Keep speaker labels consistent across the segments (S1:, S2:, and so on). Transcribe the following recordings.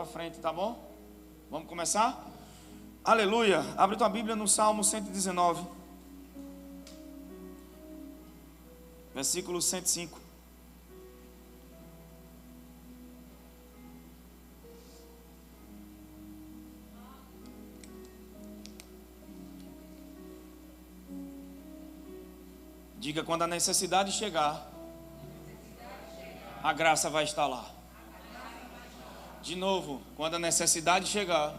S1: para frente, tá bom? Vamos começar? Aleluia. Abre tua Bíblia no Salmo 119, versículo 105. Diga: quando a necessidade chegar, a graça vai estar lá. De novo, quando a necessidade chegar,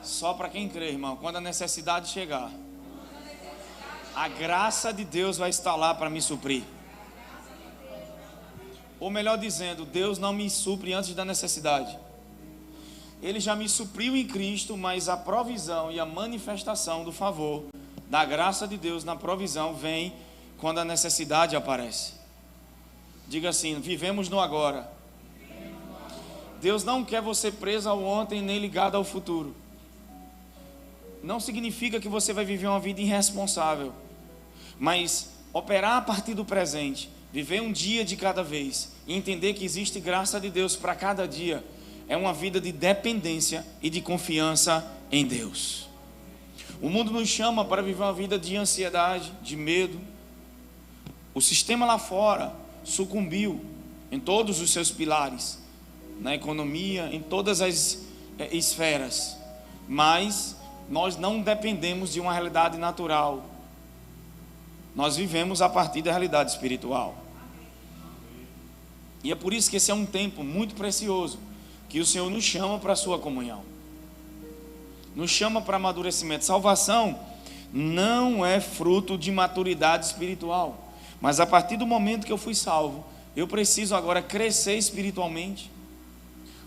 S1: só para quem crê, irmão, quando a necessidade chegar, a graça de Deus vai estar lá para me suprir. Ou melhor dizendo, Deus não me supre antes da necessidade. Ele já me supriu em Cristo, mas a provisão e a manifestação do favor, da graça de Deus na provisão, vem quando a necessidade aparece. Diga assim: vivemos no agora. Deus não quer você preso ao ontem nem ligado ao futuro. Não significa que você vai viver uma vida irresponsável, mas operar a partir do presente, viver um dia de cada vez e entender que existe graça de Deus para cada dia, é uma vida de dependência e de confiança em Deus. O mundo nos chama para viver uma vida de ansiedade, de medo. O sistema lá fora sucumbiu em todos os seus pilares, na economia, em todas as esferas, mas nós não dependemos de uma realidade natural, nós vivemos a partir da realidade espiritual. E é por isso que esse é um tempo muito precioso, que o Senhor nos chama para a sua comunhão, nos chama para amadurecimento. Salvação não é fruto de maturidade espiritual, mas a partir do momento que eu fui salvo, eu preciso agora crescer espiritualmente.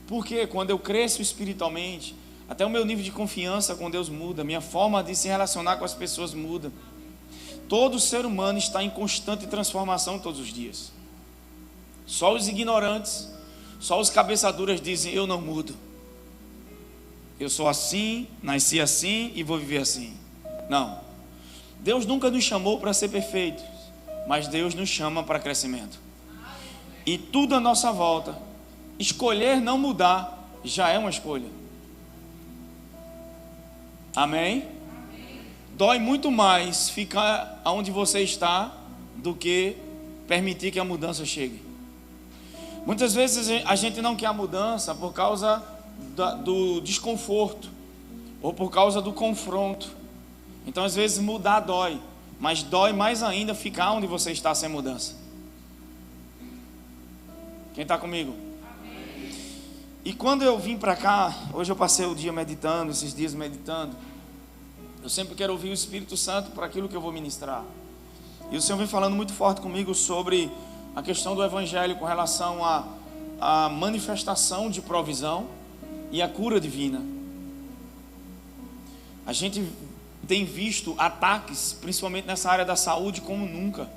S1: Porque quando eu cresço espiritualmente, até o meu nível de confiança com Deus muda, minha forma de se relacionar com as pessoas muda. Todo ser humano está em constante transformação todos os dias. Só os ignorantes, só os cabeçaduras dizem: eu não mudo, eu sou assim, nasci assim e vou viver assim. Não, Deus nunca nos chamou para ser perfeitos, mas Deus nos chama para crescimento. E tudo à nossa volta, escolher não mudar já é uma escolha. Amém? Dói muito mais ficar onde você está do que permitir que a mudança chegue. Muitas vezes a gente não quer a mudança por causa do desconforto ou por causa do confronto. Então às vezes mudar dói, mas dói mais ainda ficar onde você está sem mudança. Quem está comigo? E quando eu vim para cá, hoje eu passei o dia meditando, esses dias meditando. Eu sempre quero ouvir o Espírito Santo para aquilo que eu vou ministrar. E o Senhor vem falando muito forte comigo sobre a questão do Evangelho com relação à manifestação de provisão e a cura divina. A gente tem visto ataques, principalmente nessa área da saúde, como nunca.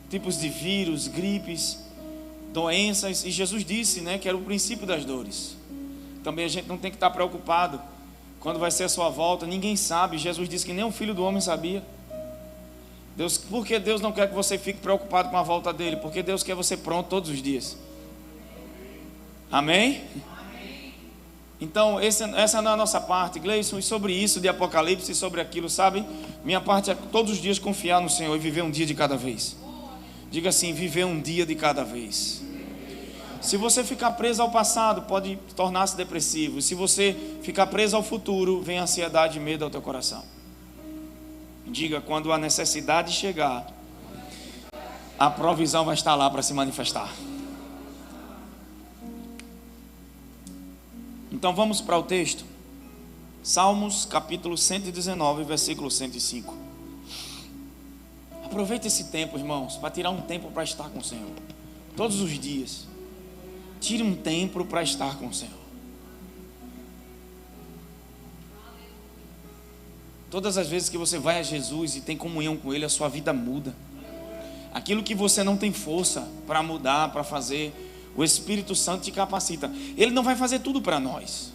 S1: Tipos de vírus, gripes, doenças, e Jesus disse, que era o princípio das dores. Também a gente não tem que estar preocupado quando vai ser a sua volta, ninguém sabe. Jesus disse que nem o Filho do Homem sabia. Por que Deus não quer que você fique preocupado com a volta dele? Porque Deus quer você pronto todos os dias. Amém? Então essa não é a nossa parte, Gleison, e sobre isso de Apocalipse, e sobre aquilo, sabe? Minha parte é todos os dias confiar no Senhor e viver um dia de cada vez. Diga assim: viver um dia de cada vez. Se você ficar preso ao passado, pode tornar-se depressivo. Se você ficar preso ao futuro, vem ansiedade e medo ao teu coração. Diga: quando a necessidade chegar, a provisão vai estar lá para se manifestar. Então vamos para o texto. Salmos capítulo 119, versículo 105. Aproveite esse tempo, irmãos, para tirar um tempo para estar com o Senhor. Todos os dias. Tire um tempo para estar com o Senhor. Todas as vezes que você vai a Jesus e tem comunhão com Ele, a sua vida muda. Aquilo que você não tem força para mudar, para fazer, o Espírito Santo te capacita. Ele não vai fazer tudo para nós,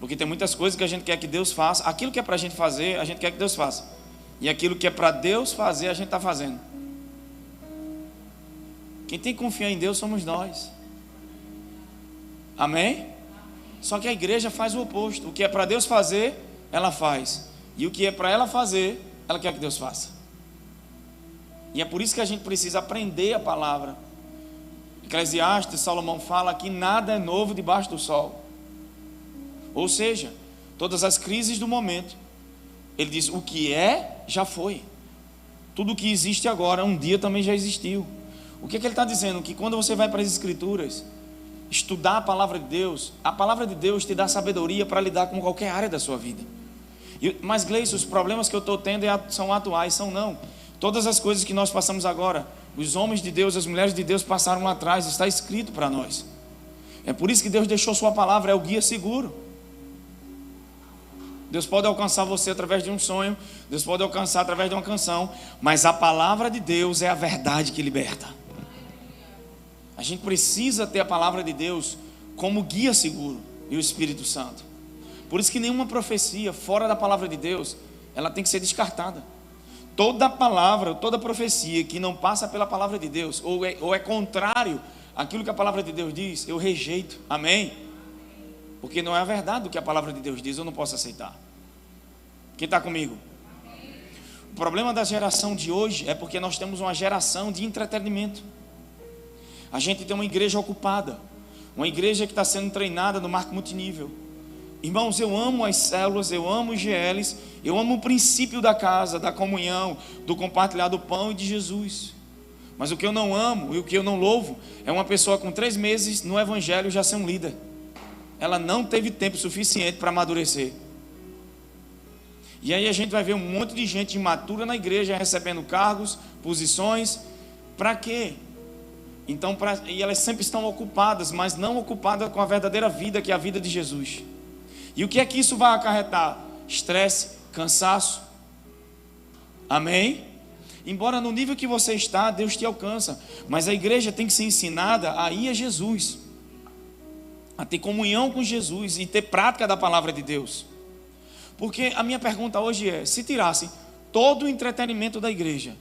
S1: porque tem muitas coisas que a gente quer que Deus faça. Aquilo que é para a gente fazer, a gente quer que Deus faça. E aquilo que é para Deus fazer, a gente está fazendo. Quem tem que confiar em Deus somos nós. Amém? Só que a igreja faz o oposto. O que é para Deus fazer, ela faz. E o que é para ela fazer, ela quer que Deus faça. E é por isso que a gente precisa aprender a palavra. Eclesiastes, Salomão fala que nada é novo debaixo do sol. Ou seja, todas as crises do momento, ele diz, o que é, já foi. Tudo o que existe agora, um dia também já existiu. O que é que ele está dizendo? Que quando você vai para as Escrituras, estudar a palavra de Deus te dá sabedoria para lidar com qualquer área da sua vida. Mas Gleice, os problemas que eu estou tendo são atuais, são não. Todas as coisas que nós passamos agora, os homens de Deus, as mulheres de Deus passaram lá atrás, está escrito para nós. É por isso que Deus deixou sua palavra, é o guia seguro. Deus pode alcançar você através de um sonho, Deus pode alcançar através de uma canção, mas a palavra de Deus é a verdade que liberta. A gente precisa ter a palavra de Deus como guia seguro, e o Espírito Santo. Por isso que nenhuma profecia fora da palavra de Deus, ela tem que ser descartada. Toda palavra, toda profecia que não passa pela palavra de Deus, ou é contrário àquilo que a palavra de Deus diz, eu rejeito. Amém? Porque não é a verdade do que a palavra de Deus diz, eu não posso aceitar. Quem está comigo? O problema da geração de hoje é porque nós temos uma geração de entretenimento. A gente tem uma igreja ocupada, uma igreja que está sendo treinada no marco multinível. Irmãos, eu amo as células, eu amo os GLs, eu amo o princípio da casa, da comunhão, do compartilhar do pão e de Jesus. Mas o que eu não amo e o que eu não louvo é uma pessoa com 3 meses no evangelho já ser um líder. Ela não teve tempo suficiente para amadurecer. E aí a gente vai ver um monte de gente imatura na igreja recebendo cargos, posições. Para quê? Então, e elas sempre estão ocupadas, mas não ocupadas com a verdadeira vida, que é a vida de Jesus. E o que é que isso vai acarretar? Estresse, cansaço. Amém? Embora no nível que você está, Deus te alcança. Mas a igreja tem que ser ensinada a ir a Jesus, a ter comunhão com Jesus e ter prática da palavra de Deus. Porque a minha pergunta hoje é, se tirasse todo o entretenimento da igreja,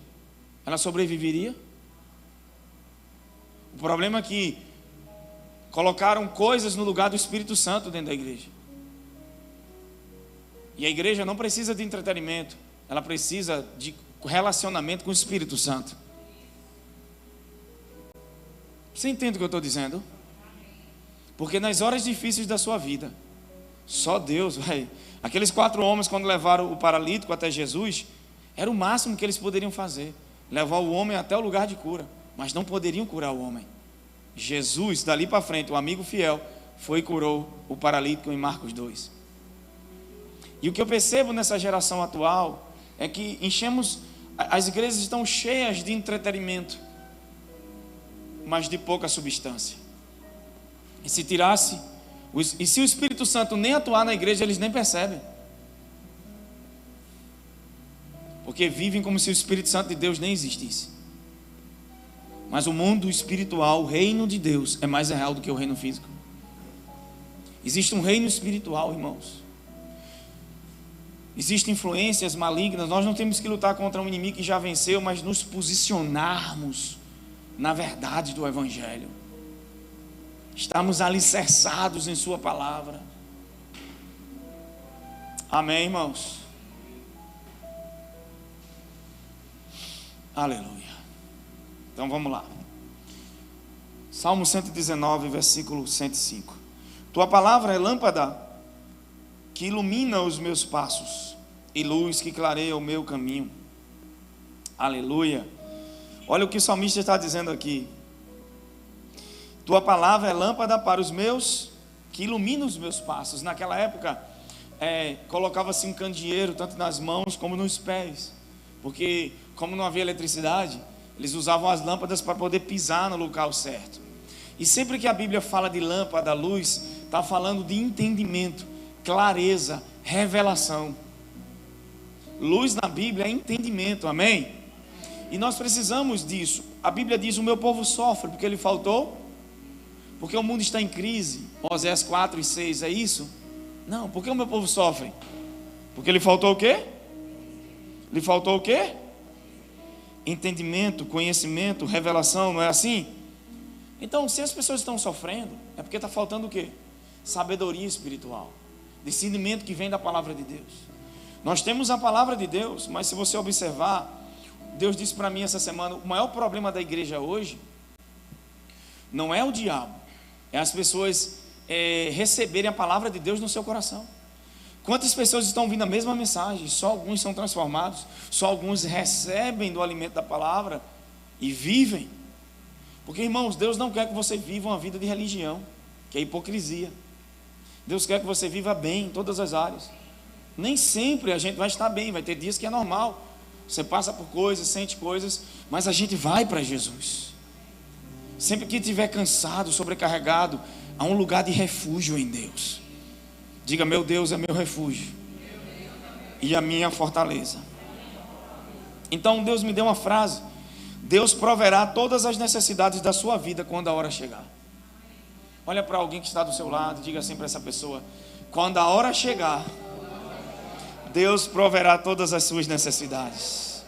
S1: ela sobreviveria? O problema é que colocaram coisas no lugar do Espírito Santo dentro da igreja. E a igreja não precisa de entretenimento, ela precisa de relacionamento com o Espírito Santo. Você entende o que eu estou dizendo? Porque nas horas difíceis da sua vida, só Deus vai. Aqueles 4 homens, quando levaram o paralítico até Jesus, era o máximo que eles poderiam fazer, levar o homem até o lugar de cura, mas não poderiam curar o homem. Jesus, dali para frente, o amigo fiel, foi e curou o paralítico em Marcos 2. E o que eu percebo nessa geração atual é que as igrejas estão cheias de entretenimento, mas de pouca substância. E se o Espírito Santo nem atuar na igreja, eles nem percebem. Porque vivem como se o Espírito Santo de Deus nem existisse. Mas o mundo espiritual, o reino de Deus, é mais real do que o reino físico. Existe um reino espiritual, irmãos. Existem influências malignas. Nós não temos que lutar contra um inimigo que já venceu, mas nos posicionarmos na verdade do Evangelho. Estamos alicerçados em sua palavra. Amém, irmãos? Aleluia. Então vamos lá. Salmo 119, versículo 105. Tua palavra é lâmpada que ilumina os meus passos e luz que clareia o meu caminho. Aleluia. Olha o que o salmista está dizendo aqui. Tua palavra é lâmpada para os meus, que ilumina os meus passos. Naquela época, colocava-se um candeeiro tanto nas mãos como nos pés, porque como não havia eletricidade, eles usavam as lâmpadas para poder pisar no local certo. E sempre que a Bíblia fala de lâmpada, luz, está falando de entendimento, clareza, revelação. Luz na Bíblia é entendimento, amém? E nós precisamos disso. A Bíblia diz: o meu povo sofre porque lhe faltou, porque o mundo está em crise. Oséias 4 e 6, é isso? Não, porque o meu povo sofre? Porque lhe faltou o quê? Lhe faltou o quê? Entendimento, conhecimento, revelação, não é assim? Então, se as pessoas estão sofrendo, é porque está faltando o quê? Sabedoria espiritual, discernimento que vem da palavra de Deus. Nós temos a palavra de Deus, mas se você observar, Deus disse para mim essa semana, o maior problema da igreja hoje não é o diabo, é as pessoas receberem a palavra de Deus no seu coração. Quantas pessoas estão ouvindo a mesma mensagem, só alguns são transformados, só alguns recebem do alimento da palavra e vivem. Porque, irmãos, Deus não quer que você viva uma vida de religião, que é hipocrisia. Deus quer que você viva bem em todas as áreas. Nem sempre a gente vai estar bem, vai ter dias que é normal. Você passa por coisas, sente coisas, mas a gente vai para Jesus. Sempre que estiver cansado, sobrecarregado, há um lugar de refúgio em Deus. Diga: meu Deus é meu refúgio e a minha fortaleza. Então Deus me deu uma frase: Deus proverá todas as necessidades da sua vida quando a hora chegar. Olha para alguém que está do seu lado, diga assim para essa pessoa: quando a hora chegar, Deus proverá todas as suas necessidades.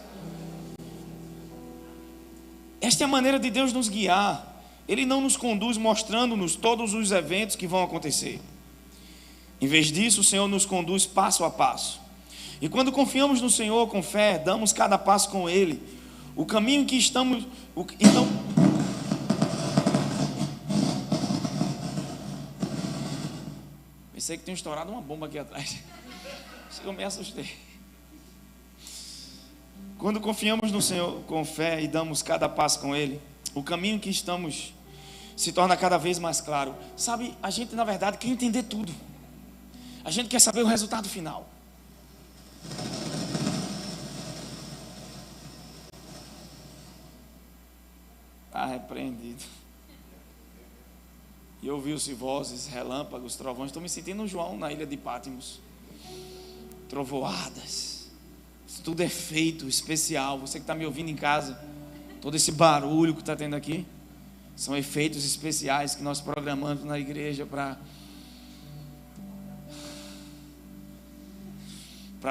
S1: Esta é a maneira de Deus nos guiar. Ele não nos conduz mostrando-nos todos os eventos que vão acontecer. Em vez disso, o Senhor nos conduz passo a passo. E quando confiamos no Senhor com fé, damos cada passo com Ele. O caminho em que estamos... Então... Pensei que tinha estourado uma bomba aqui atrás. Eu me assustei. Quando confiamos no Senhor com fé e damos cada passo com Ele, o caminho em que estamos se torna cada vez mais claro. Sabe, a gente na verdade quer entender tudo. A gente quer saber o resultado final. Está repreendido. E ouviu-se vozes, relâmpagos, trovões. Estou me sentindo João na ilha de Pátimos. Trovoadas. Isso tudo é feito especial. Você que está me ouvindo em casa, todo esse barulho que está tendo aqui, são efeitos especiais que nós programamos na igreja para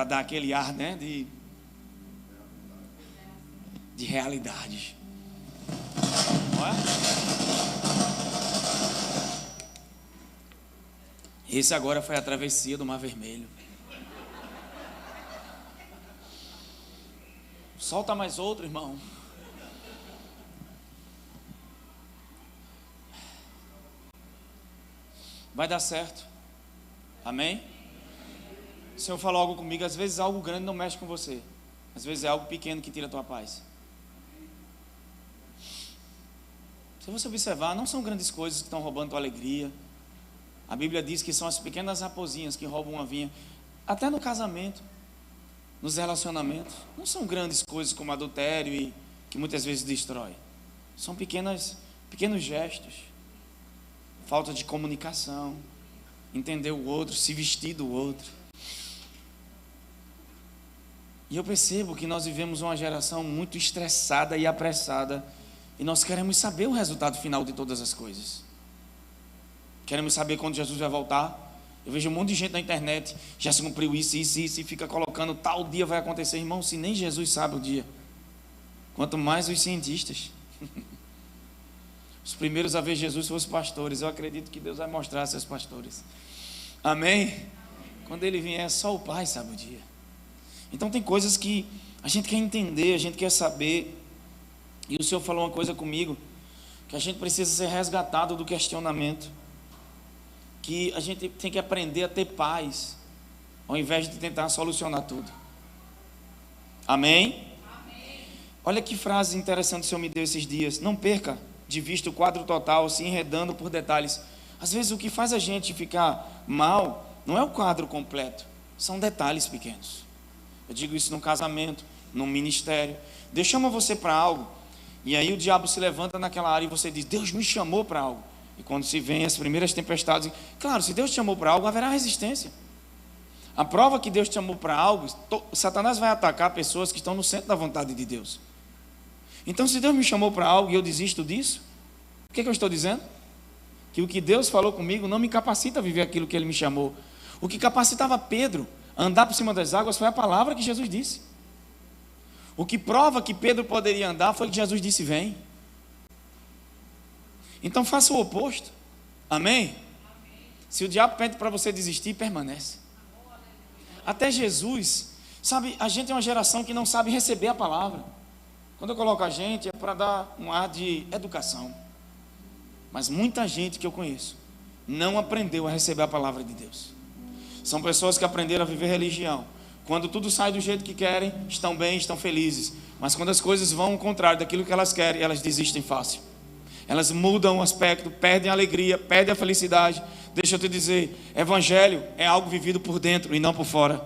S1: dar aquele ar, né, de realidade. Não é? Esse agora foi a travessia do Mar Vermelho. Solta mais outro, irmão. Vai dar certo. Amém? O Senhor falou algo comigo. Às vezes algo grande não mexe com você. Às vezes é algo pequeno que tira a tua paz. Se você observar, não são grandes coisas que estão roubando tua alegria. A Bíblia diz que são as pequenas raposinhas que roubam uma vinha. Até no casamento, nos relacionamentos. Não são grandes coisas como adultério e que muitas vezes destrói. São pequenos gestos. Falta de comunicação. Entender o outro, se vestir do outro. E eu percebo que nós vivemos uma geração muito estressada e apressada. E nós queremos saber o resultado final de todas as coisas. Queremos saber quando Jesus vai voltar. Eu vejo um monte de gente na internet, já se cumpriu isso, e fica colocando tal dia vai acontecer. Irmão, se nem Jesus sabe o dia, quanto mais os cientistas. Os primeiros a ver Jesus foram os pastores. Eu acredito que Deus vai mostrar a seus pastores. Amém? Quando Ele vier, só o Pai sabe o dia. Então tem coisas que a gente quer entender, a gente quer saber. E o Senhor falou uma coisa comigo, que a gente precisa ser resgatado do questionamento, que a gente tem que aprender a ter paz, ao invés de tentar solucionar tudo. Amém? Amém. Olha que frase interessante o Senhor me deu esses dias. Não perca de vista o quadro total, se enredando por detalhes. Às vezes o que faz a gente ficar mal não é o quadro completo, são detalhes pequenos. Eu digo isso no casamento, no ministério. Deus chama você para algo, e aí o diabo se levanta naquela área e você diz: Deus me chamou para algo. E quando se vem as primeiras tempestades, claro, se Deus te chamou para algo, haverá resistência. A prova que Deus te chamou para algo, Satanás vai atacar pessoas que estão no centro da vontade de Deus. Então, se Deus me chamou para algo e eu desisto disso, o que eu estou dizendo? Que o que Deus falou comigo não me capacita a viver aquilo que Ele me chamou. O que capacitava Pedro a andar por cima das águas foi a palavra que Jesus disse. O que prova que Pedro poderia andar foi que Jesus disse: vem. Então faça o oposto. Amém? Se o diabo pede para você desistir, permanece. Até Jesus, sabe, a gente é uma geração que não sabe receber a palavra. Quando eu coloco a gente, é para dar um ar de educação. Mas muita gente que eu conheço não aprendeu a receber a palavra de Deus. São pessoas que aprenderam a viver religião. Quando tudo sai do jeito que querem, estão bem, estão felizes. Mas quando as coisas vão ao contrário daquilo que elas querem, elas desistem fácil. Elas mudam o aspecto, perdem a alegria, perdem a felicidade. Deixa eu te dizer, evangelho é algo vivido por dentro e não por fora.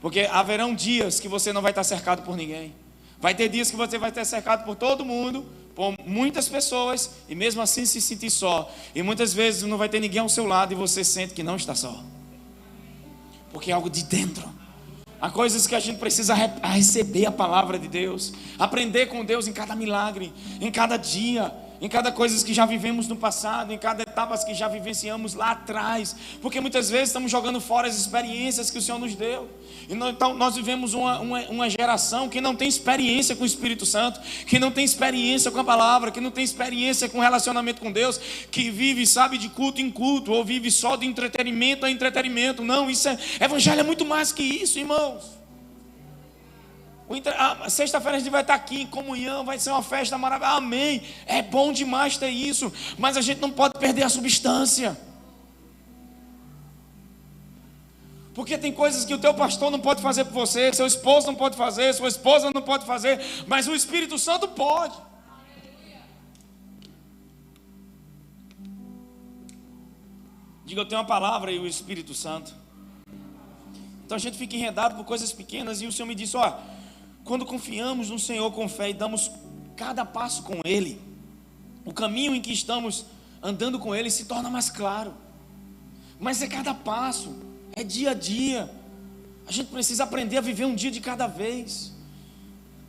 S1: Porque haverão dias que você não vai estar cercado por ninguém. Vai ter dias que você vai estar cercado por todo mundo, por muitas pessoas, e mesmo assim se sentir só. E muitas vezes não vai ter ninguém ao seu lado e você sente que não está só. Porque é algo de dentro. Há coisas que a gente precisa receber a palavra de Deus, aprender com Deus em cada milagre, em cada dia, em cada coisa que já vivemos no passado, em cada etapa que já vivenciamos lá atrás, porque muitas vezes estamos jogando fora as experiências que o Senhor nos deu. Então nós vivemos uma geração que não tem experiência com o Espírito Santo, que não tem experiência com a palavra, que não tem experiência com o relacionamento com Deus, que vive, sabe, de culto em culto, ou vive só de entretenimento a entretenimento. Não, evangelho é muito mais que isso, irmãos. Sexta-feira a gente vai estar aqui em comunhão, vai ser uma festa maravilhosa, amém, é bom demais ter isso, mas a gente não pode perder a substância, porque tem coisas que o teu pastor não pode fazer por você, seu esposo não pode fazer, sua esposa não pode fazer, mas o Espírito Santo pode. Diga, eu tenho uma palavra e o Espírito Santo. Então a gente fica enredado por coisas pequenas, e o Senhor me disse, quando confiamos no Senhor com fé e damos cada passo com Ele, o caminho em que estamos andando com Ele se torna mais claro. Mas é cada passo, é dia a dia. A gente precisa aprender a viver um dia de cada vez.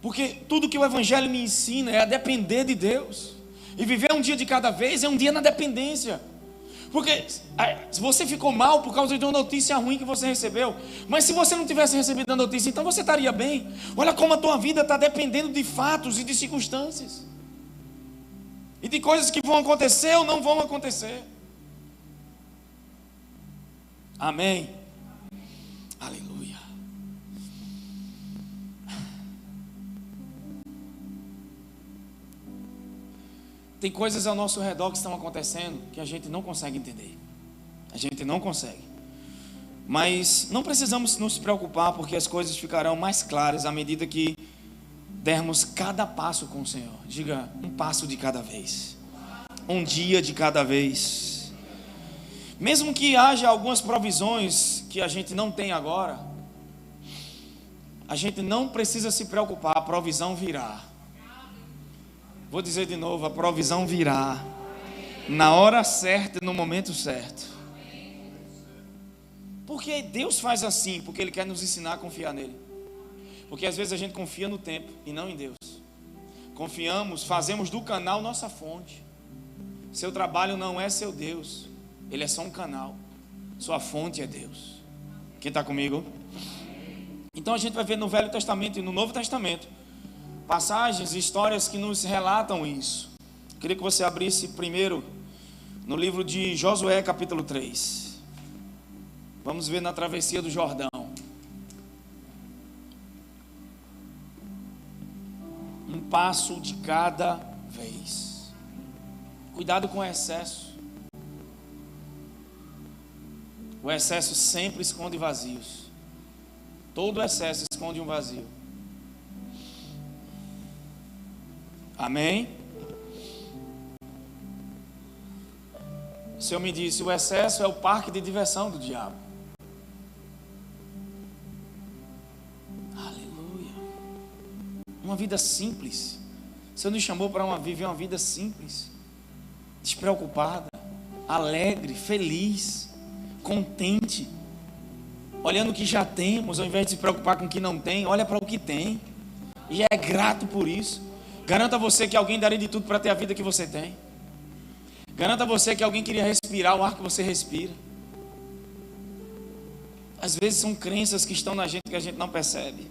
S1: Porque tudo que o Evangelho me ensina é a depender de Deus. E viver um dia de cada vez é um dia na dependência. Porque se você ficou mal por causa de uma notícia ruim que você recebeu, mas se você não tivesse recebido a notícia, então você estaria bem. Olha como a tua vida está dependendo de fatos e de circunstâncias, e de coisas que vão acontecer ou não vão acontecer. Amém. Aleluia. Tem coisas ao nosso redor que estão acontecendo que a gente não consegue entender. A gente não consegue. Mas não precisamos nos preocupar, porque as coisas ficarão mais claras à medida que dermos cada passo com o Senhor. Diga, um passo de cada vez. Um dia de cada vez. Mesmo que haja algumas provisões que a gente não tem agora, a gente não precisa se preocupar, a provisão virá. Vou dizer de novo, a provisão virá na hora certa e no momento certo. Porque Deus faz assim, porque Ele quer nos ensinar a confiar nele. Porque às vezes a gente confia no tempo e não em Deus. Confiamos, fazemos do canal nossa fonte. Seu trabalho não é seu Deus, ele é só um canal. Sua fonte é Deus. Quem está comigo? Então a gente vai ver no Velho Testamento e no Novo Testamento passagens e histórias que nos relatam isso. Eu queria que você abrisse primeiro no livro de Josué, capítulo 3. Vamos ver na travessia do Jordão. Um passo de cada vez. Cuidado com o excesso. O excesso sempre esconde vazios. Todo excesso esconde um vazio. Amém? O Senhor me disse, o excesso é o parque de diversão do diabo. Aleluia. Uma vida simples. O Senhor nos chamou para viver uma vida simples, despreocupada, alegre, feliz, contente, olhando o que já temos, ao invés de se preocupar com o que não tem. Olha para o que tem e é grato por isso. Garanta você que alguém daria de tudo para ter a vida que você tem. Garanta você que alguém queria respirar o ar que você respira. Às vezes são crenças que estão na gente que a gente não percebe.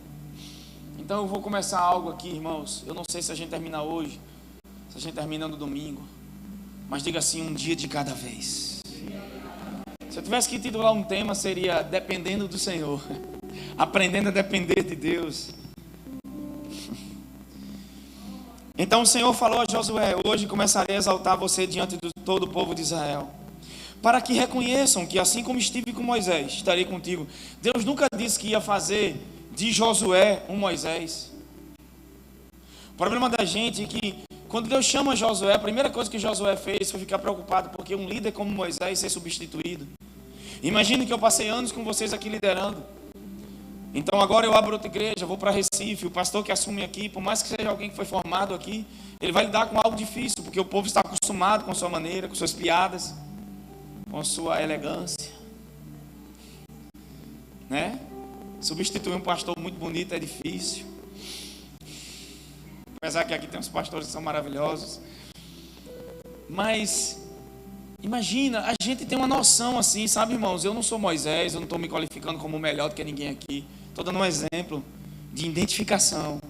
S1: Então eu vou começar algo aqui, irmãos. Eu não sei se a gente termina hoje, se a gente termina no domingo. Mas diga assim: um dia de cada vez. Se eu tivesse que titular um tema, seria Dependendo do Senhor. Aprendendo a depender de Deus. Então o Senhor falou a Josué: hoje começarei a exaltar você diante de todo o povo de Israel, para que reconheçam que assim como estive com Moisés, estarei contigo. Deus nunca disse que ia fazer de Josué um Moisés. O problema da gente é que quando Deus chama Josué, a primeira coisa que Josué fez foi ficar preocupado porque um líder como Moisés ser substituído. Imagine que eu passei anos com vocês aqui liderando. Então agora eu abro outra igreja, vou para Recife, o pastor que assume aqui, por mais que seja alguém que foi formado aqui, ele vai lidar com algo difícil, porque o povo está acostumado com a sua maneira, com suas piadas, com a sua elegância, né? Substituir um pastor muito bonito é difícil, apesar que aqui tem uns pastores que são maravilhosos. Mas imagina, a gente tem uma noção assim, sabe, irmãos? Eu não sou Moisés, eu não estou me qualificando como melhor do que ninguém aqui. Estou dando um exemplo de identificação.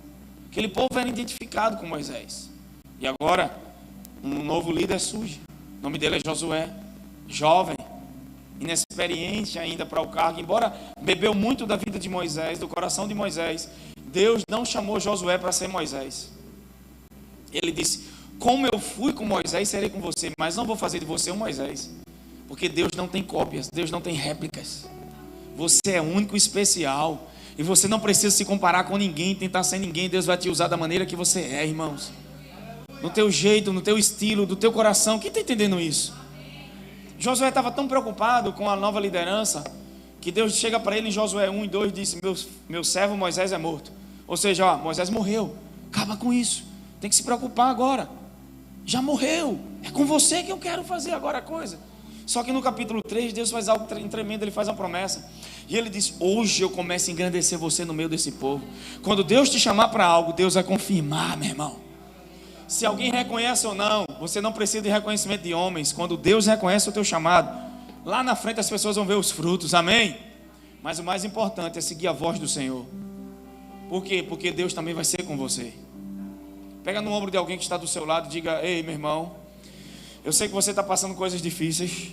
S1: Aquele povo era identificado com Moisés. E agora, um novo líder surge. O nome dele é Josué. Jovem, inexperiente ainda para o cargo. Embora bebeu muito da vida de Moisés, do coração de Moisés, Deus não chamou Josué para ser Moisés. Ele disse: como eu fui com Moisés, serei com você, mas não vou fazer de você um Moisés. Porque Deus não tem cópias, Deus não tem réplicas. Você é único e especial. E você não precisa se comparar com ninguém, tentar ser ninguém. Deus vai te usar da maneira que você é, irmãos. No teu jeito, no teu estilo, do teu coração. Quem está entendendo isso? Josué estava tão preocupado com a nova liderança, que Deus chega para ele em Josué 1 e 2 e disse: meu servo Moisés é morto. Ou seja, ó, Moisés morreu. Acaba com isso. Tem que se preocupar agora. Já morreu. É com você que eu quero fazer agora a coisa. Só que no capítulo 3, Deus faz algo tremendo. Ele faz uma promessa. E ele diz: hoje eu começo a engrandecer você no meio desse povo. Quando Deus te chamar para algo, Deus vai confirmar, meu irmão. Se alguém reconhece ou não, você não precisa de reconhecimento de homens. Quando Deus reconhece o teu chamado, lá na frente as pessoas vão ver os frutos, amém? Mas o mais importante é seguir a voz do Senhor. Por quê? Porque Deus também vai ser com você. Pega no ombro de alguém que está do seu lado e diga: ei, meu irmão, eu sei que você está passando coisas difíceis.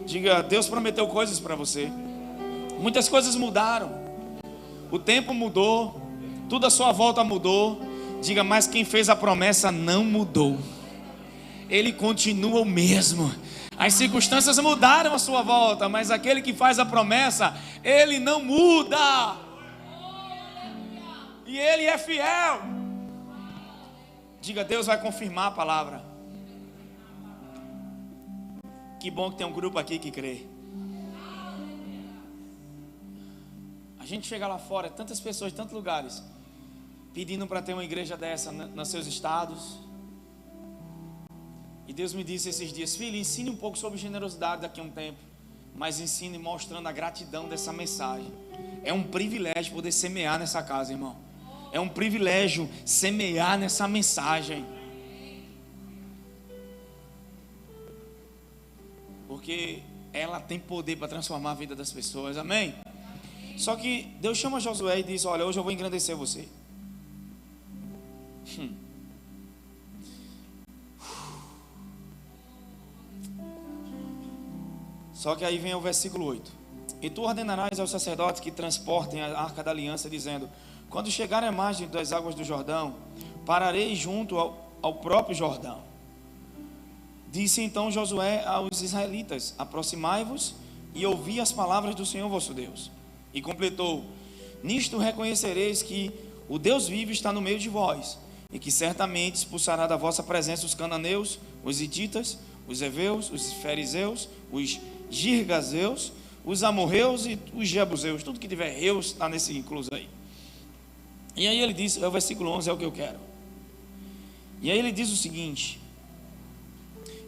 S1: Diga: Deus prometeu coisas para você. Muitas coisas mudaram. O tempo mudou. Tudo à sua volta mudou. Diga: mas quem fez a promessa não mudou. Ele continua o mesmo. As circunstâncias mudaram à sua volta, mas aquele que faz a promessa, ele não muda. E ele é fiel. Diga: Deus vai confirmar a palavra. Que bom que tem um grupo aqui que crê. A gente chega lá fora, tantas pessoas, tantos lugares, pedindo para ter uma igreja dessa nos seus estados. E Deus me disse esses dias: filho, ensine um pouco sobre generosidade daqui a um tempo, mas ensine mostrando a gratidão dessa mensagem. É um privilégio poder semear nessa casa, irmão. É um privilégio semear nessa mensagem. Porque ela tem poder para transformar a vida das pessoas, amém? Só que Deus chama Josué e diz: olha, hoje eu vou engrandecer você. Só que aí vem o versículo 8: e tu ordenarás aos sacerdotes que transportem a arca da aliança, dizendo: quando chegarem à margem das águas do Jordão, pararei junto ao próprio Jordão. Disse então Josué aos israelitas: aproximai-vos e ouvi as palavras do Senhor vosso Deus. E completou: nisto reconhecereis que o Deus vivo está no meio de vós, e que certamente expulsará da vossa presença os cananeus, os hititas, os heveus, os fariseus, os girgazeus, os amorreus e os jebuseus. Tudo que tiver reus está nesse incluso aí. E aí ele diz, o versículo 11 é o que eu quero. E aí ele diz o seguinte: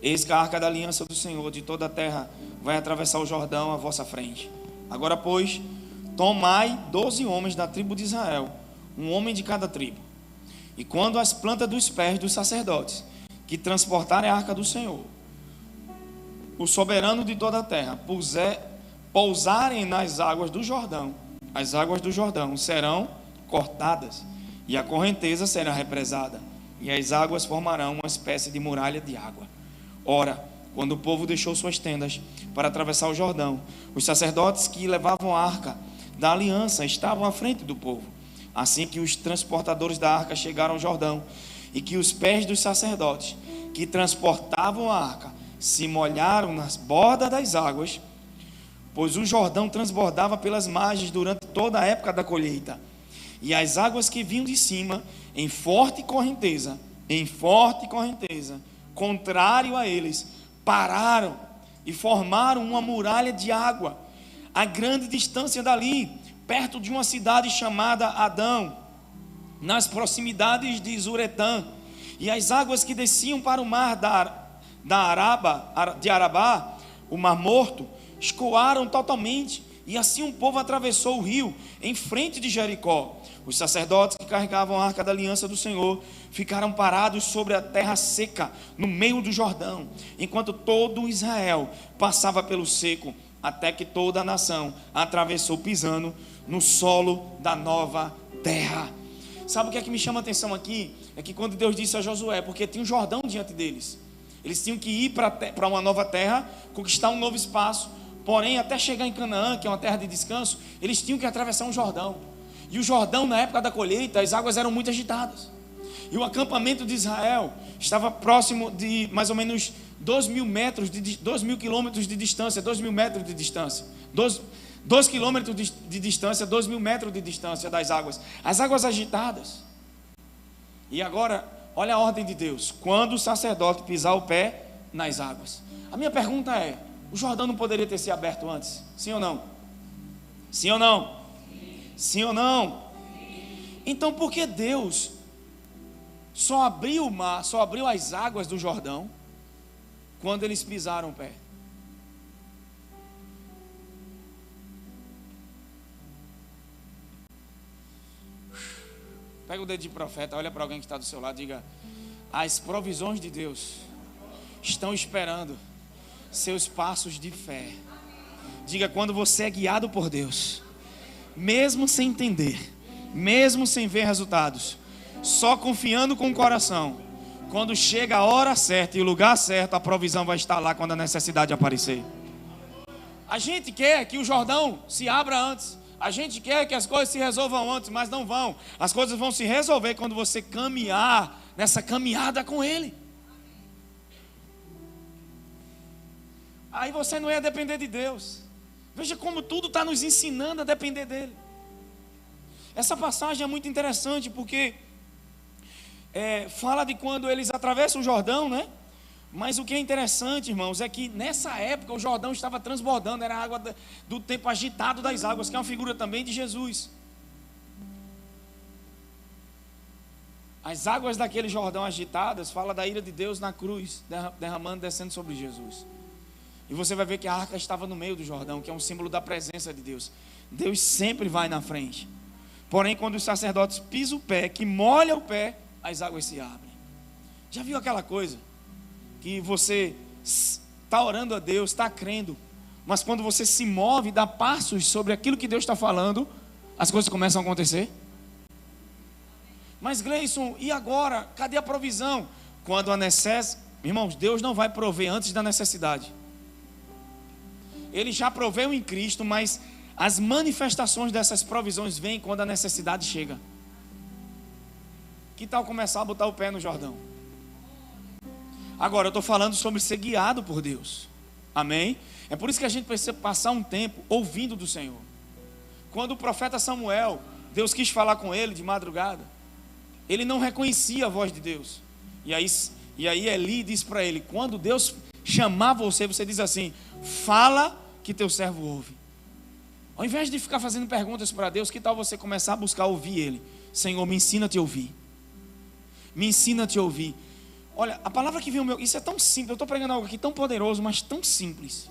S1: eis que a arca da aliança do Senhor de toda a terra vai atravessar o Jordão à vossa frente. Agora, pois, tomai 12 homens da tribo de Israel, um homem de cada tribo. E quando as plantas dos pés dos sacerdotes, que transportarem a arca do Senhor, o soberano de toda a terra, pousarem nas águas do Jordão, as águas do Jordão serão cortadas, e a correnteza será represada, e as águas formarão uma espécie de muralha de água. Ora, quando o povo deixou suas tendas para atravessar o Jordão, os sacerdotes que levavam a arca da aliança estavam à frente do povo. Assim que os transportadores da arca chegaram ao Jordão, e que os pés dos sacerdotes que transportavam a arca se molharam nas bordas das águas, pois o Jordão transbordava pelas margens durante toda a época da colheita, e as águas que vinham de cima, em forte correnteza, contrário a eles, pararam e formaram uma muralha de água, a grande distância dali, perto de uma cidade chamada Adão, nas proximidades de Zuretã. E as águas que desciam para o mar de Arabá, o mar morto, escoaram totalmente, e assim o povo atravessou o rio em frente de Jericó. Os sacerdotes que carregavam a arca da aliança do Senhor ficaram parados sobre a terra seca, no meio do Jordão, enquanto todo Israel passava pelo seco, até que toda a nação atravessou pisando no solo da nova terra. Sabe o que é que me chama a atenção aqui? É que quando Deus disse a Josué, porque tinha um Jordão diante deles, eles tinham que ir para uma nova terra, conquistar um novo espaço, porém até chegar em Canaã, que é uma terra de descanso, eles tinham que atravessar um Jordão. E o Jordão, na época da colheita, as águas eram muito agitadas, e o acampamento de Israel estava próximo de mais ou menos 2.000 metros, 2.000 quilômetros de distância, 2.000 metros de distância, 2 quilômetros de distância, 2.000 metros de distância das águas, as águas agitadas. E agora, olha a ordem de Deus: quando o sacerdote pisar o pé nas águas. A minha pergunta é: o Jordão não poderia ter sido aberto antes? Sim ou não? Sim ou não? Sim ou não? Então por que Deus só abriu o mar, só abriu as águas do Jordão quando eles pisaram o pé? Pega o dedo de profeta, olha para alguém que está do seu lado, diga: as provisões de Deus estão esperando seus passos de fé. Diga: quando você é guiado por Deus, mesmo sem entender, mesmo sem ver resultados, só confiando com o coração, quando chega a hora certa e o lugar certo, a provisão vai estar lá quando a necessidade aparecer. A gente quer que o Jordão se abra antes, a gente quer que as coisas se resolvam antes, mas não vão. As coisas vão se resolver quando você caminhar nessa caminhada com Ele. Aí você não ia depender de Deus. Veja como tudo está nos ensinando a depender dEle. Essa passagem é muito interessante porque fala de quando eles atravessam o Jordão, né? Mas o que é interessante, irmãos, é que nessa época o Jordão estava transbordando, era a água do tempo agitado das águas, que é uma figura também de Jesus. As águas daquele Jordão agitadas fala da ira de Deus na cruz, derramando, descendo sobre Jesus. E você vai ver que a arca estava no meio do Jordão, que é um símbolo da presença de Deus. Deus sempre vai na frente. Porém, quando os sacerdotes pisam o pé, que molha o pé, as águas se abrem. Já viu aquela coisa que você está orando a Deus, está crendo, mas quando você se move, dá passos sobre aquilo que Deus está falando, as coisas começam a acontecer? Mas Gleison, e agora? Cadê a provisão? Quando a necessidade... Irmãos, Deus não vai prover antes da necessidade. Ele já proveu em Cristo, mas as manifestações dessas provisões vêm quando a necessidade chega. Que tal começar a botar o pé no Jordão? Agora, eu estou falando sobre ser guiado por Deus. Amém? É por isso que a gente precisa passar um tempo ouvindo do Senhor. Quando o profeta Samuel, Deus quis falar com ele de madrugada, ele não reconhecia a voz de Deus. E aí Eli disse para ele: quando Deus chamar você, você diz assim: fala que teu servo ouve. Ao invés de ficar fazendo perguntas para Deus, que tal você começar a buscar ouvir Ele? Senhor, me ensina a te ouvir. Me ensina a te ouvir. Olha, a palavra que veio ao meu... Isso é tão simples, eu estou pregando algo aqui tão poderoso, mas tão simples.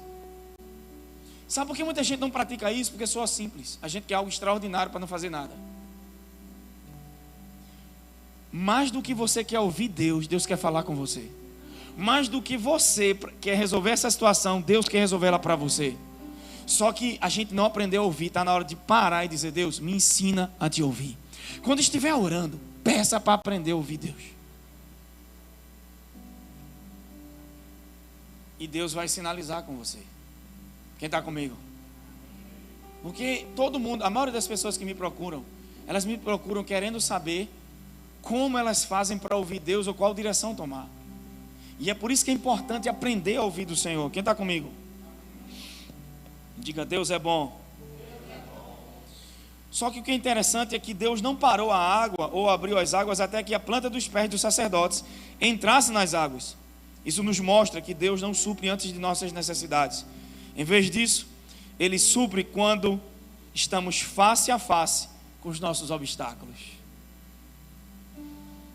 S1: Sabe por que muita gente não pratica isso? Porque soa simples. A gente quer algo extraordinário para não fazer nada. Mais do que você quer ouvir Deus, Deus quer falar com você. Mais do que você quer resolver essa situação, Deus quer resolver ela para você. Só que a gente não aprendeu a ouvir. Está na hora de parar e dizer: Deus, me ensina a te ouvir. Quando estiver orando, peça para aprender a ouvir Deus. E Deus vai sinalizar com você. Quem está comigo? Porque todo mundo, a maioria das pessoas que me procuram, elas me procuram querendo saber como elas fazem para ouvir Deus ou qual direção tomar. E é por isso que é importante aprender a ouvir do Senhor. Quem está comigo? Diga, Deus é bom. Só que o que é interessante é que Deus não parou a água ou abriu as águas até que a planta dos pés dos sacerdotes entrasse nas águas. Isso nos mostra que Deus não supre antes de nossas necessidades. Em vez disso, Ele supre quando estamos face a face com os nossos obstáculos.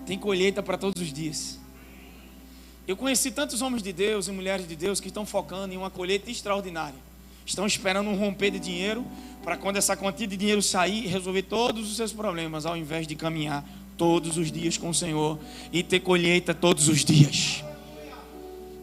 S1: Tem colheita para todos os dias. Eu conheci tantos homens de Deus e mulheres de Deus que estão focando em uma colheita extraordinária. Estão esperando um romper de dinheiro para quando essa quantia de dinheiro sair, resolver todos os seus problemas, ao invés de caminhar todos os dias com o Senhor e ter colheita todos os dias.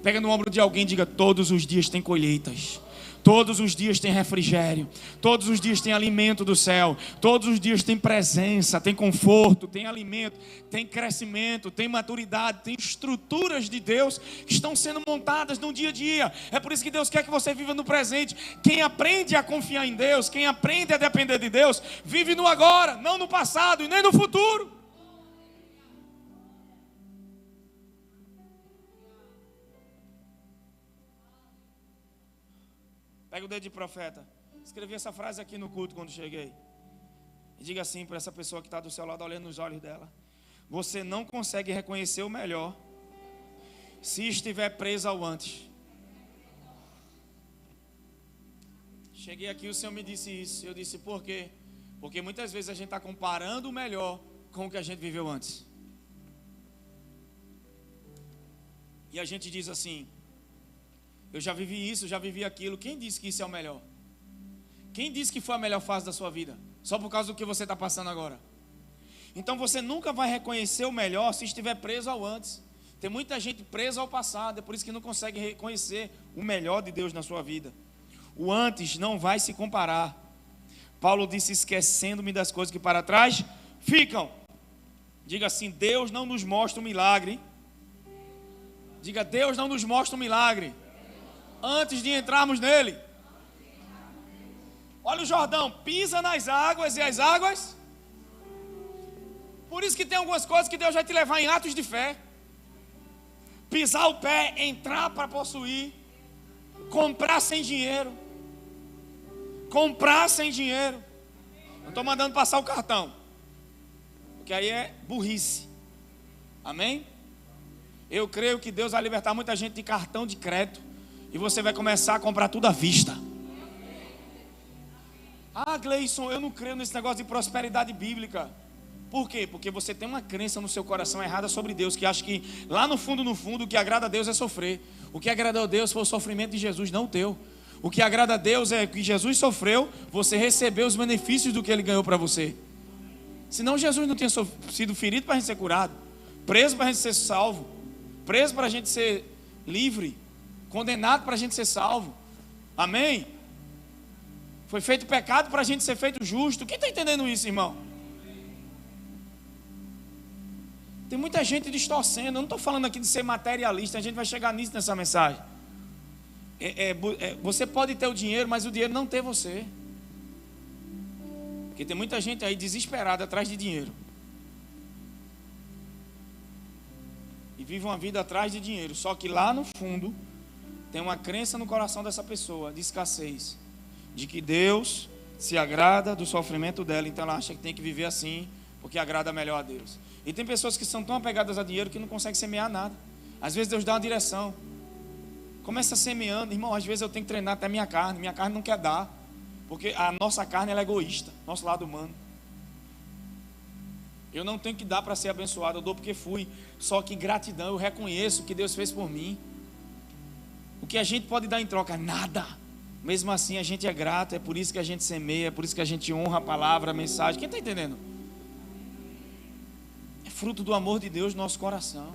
S1: Pega no ombro de alguém e diga, todos os dias tem colheitas. Todos os dias tem refrigério, todos os dias tem alimento do céu, todos os dias tem presença, tem conforto, tem alimento, tem crescimento, tem maturidade, tem estruturas de Deus que estão sendo montadas no dia a dia. É por isso que Deus quer que você viva no presente. Quem aprende a confiar em Deus, quem aprende a depender de Deus, vive no agora, não no passado e nem no futuro. Pega o dedo de profeta. Escrevi essa frase aqui no culto quando cheguei. E diga assim para essa pessoa que está do seu lado, olhando nos olhos dela: você não consegue reconhecer o melhor se estiver preso ao antes. Cheguei aqui, o Senhor me disse isso. Eu disse, por quê? Porque muitas vezes a gente está comparando o melhor com o que a gente viveu antes. E a gente diz assim, eu já vivi isso, já vivi aquilo. Quem disse que isso é o melhor? Quem disse que foi a melhor fase da sua vida? Só por causa do que você está passando agora. Então você nunca vai reconhecer o melhor se estiver preso ao antes. Tem muita gente presa ao passado, é por isso que não consegue reconhecer o melhor de Deus na sua vida. O antes não vai se comparar. Paulo disse, esquecendo-me das coisas que para trás ficam. Diga assim, Deus não nos mostra um milagre. Diga, Deus não nos mostra um milagre antes de entrarmos nele. Olha o Jordão, pisa nas águas e as águas. Por isso que tem algumas coisas que Deus vai te levar em atos de fé. Pisar o pé, entrar para possuir, comprar sem dinheiro. Comprar sem dinheiro. Não estou mandando passar o cartão, porque aí é burrice. Amém? Eu creio que Deus vai libertar muita gente de cartão de crédito. E você vai começar a comprar tudo à vista. Ah, Gleison, eu não creio nesse negócio de prosperidade bíblica. Por quê? Porque você tem uma crença no seu coração errada sobre Deus, que acha que lá no fundo, o que agrada a Deus é sofrer. O que agrada a Deus foi o sofrimento de Jesus, não o teu. O que agrada a Deus é que Jesus sofreu, você recebeu os benefícios do que Ele ganhou para você. Senão Jesus não tinha sido ferido para a gente ser curado, preso para a gente ser salvo, preso para a gente ser livre, condenado para a gente ser salvo. Amém? Foi feito pecado para a gente ser feito justo. Quem está entendendo isso, irmão? Tem muita gente distorcendo. Eu não estou falando aqui de ser materialista. A gente vai chegar nisso nessa mensagem. Você pode ter o dinheiro, mas o dinheiro não ter você. Porque tem muita gente aí desesperada atrás de dinheiro. E vive uma vida atrás de dinheiro. Só que lá no fundo tem uma crença no coração dessa pessoa de escassez, de que Deus se agrada do sofrimento dela, então ela acha que tem que viver assim, porque agrada melhor a Deus. E tem pessoas que são tão apegadas a dinheiro que não conseguem semear nada. Às vezes Deus dá uma direção, começa semeando, irmão. Às vezes eu tenho que treinar até minha carne não quer dar, porque a nossa carne ela é egoísta, nosso lado humano. Eu não tenho que dar para ser abençoado, eu dou porque fui. Só que gratidão, eu reconheço o que Deus fez por mim. O que a gente pode dar em troca? Nada. Mesmo assim a gente é grato, é por isso que a gente semeia, é por isso que a gente honra a palavra, a mensagem. Quem está entendendo? É fruto do amor de Deus no nosso coração.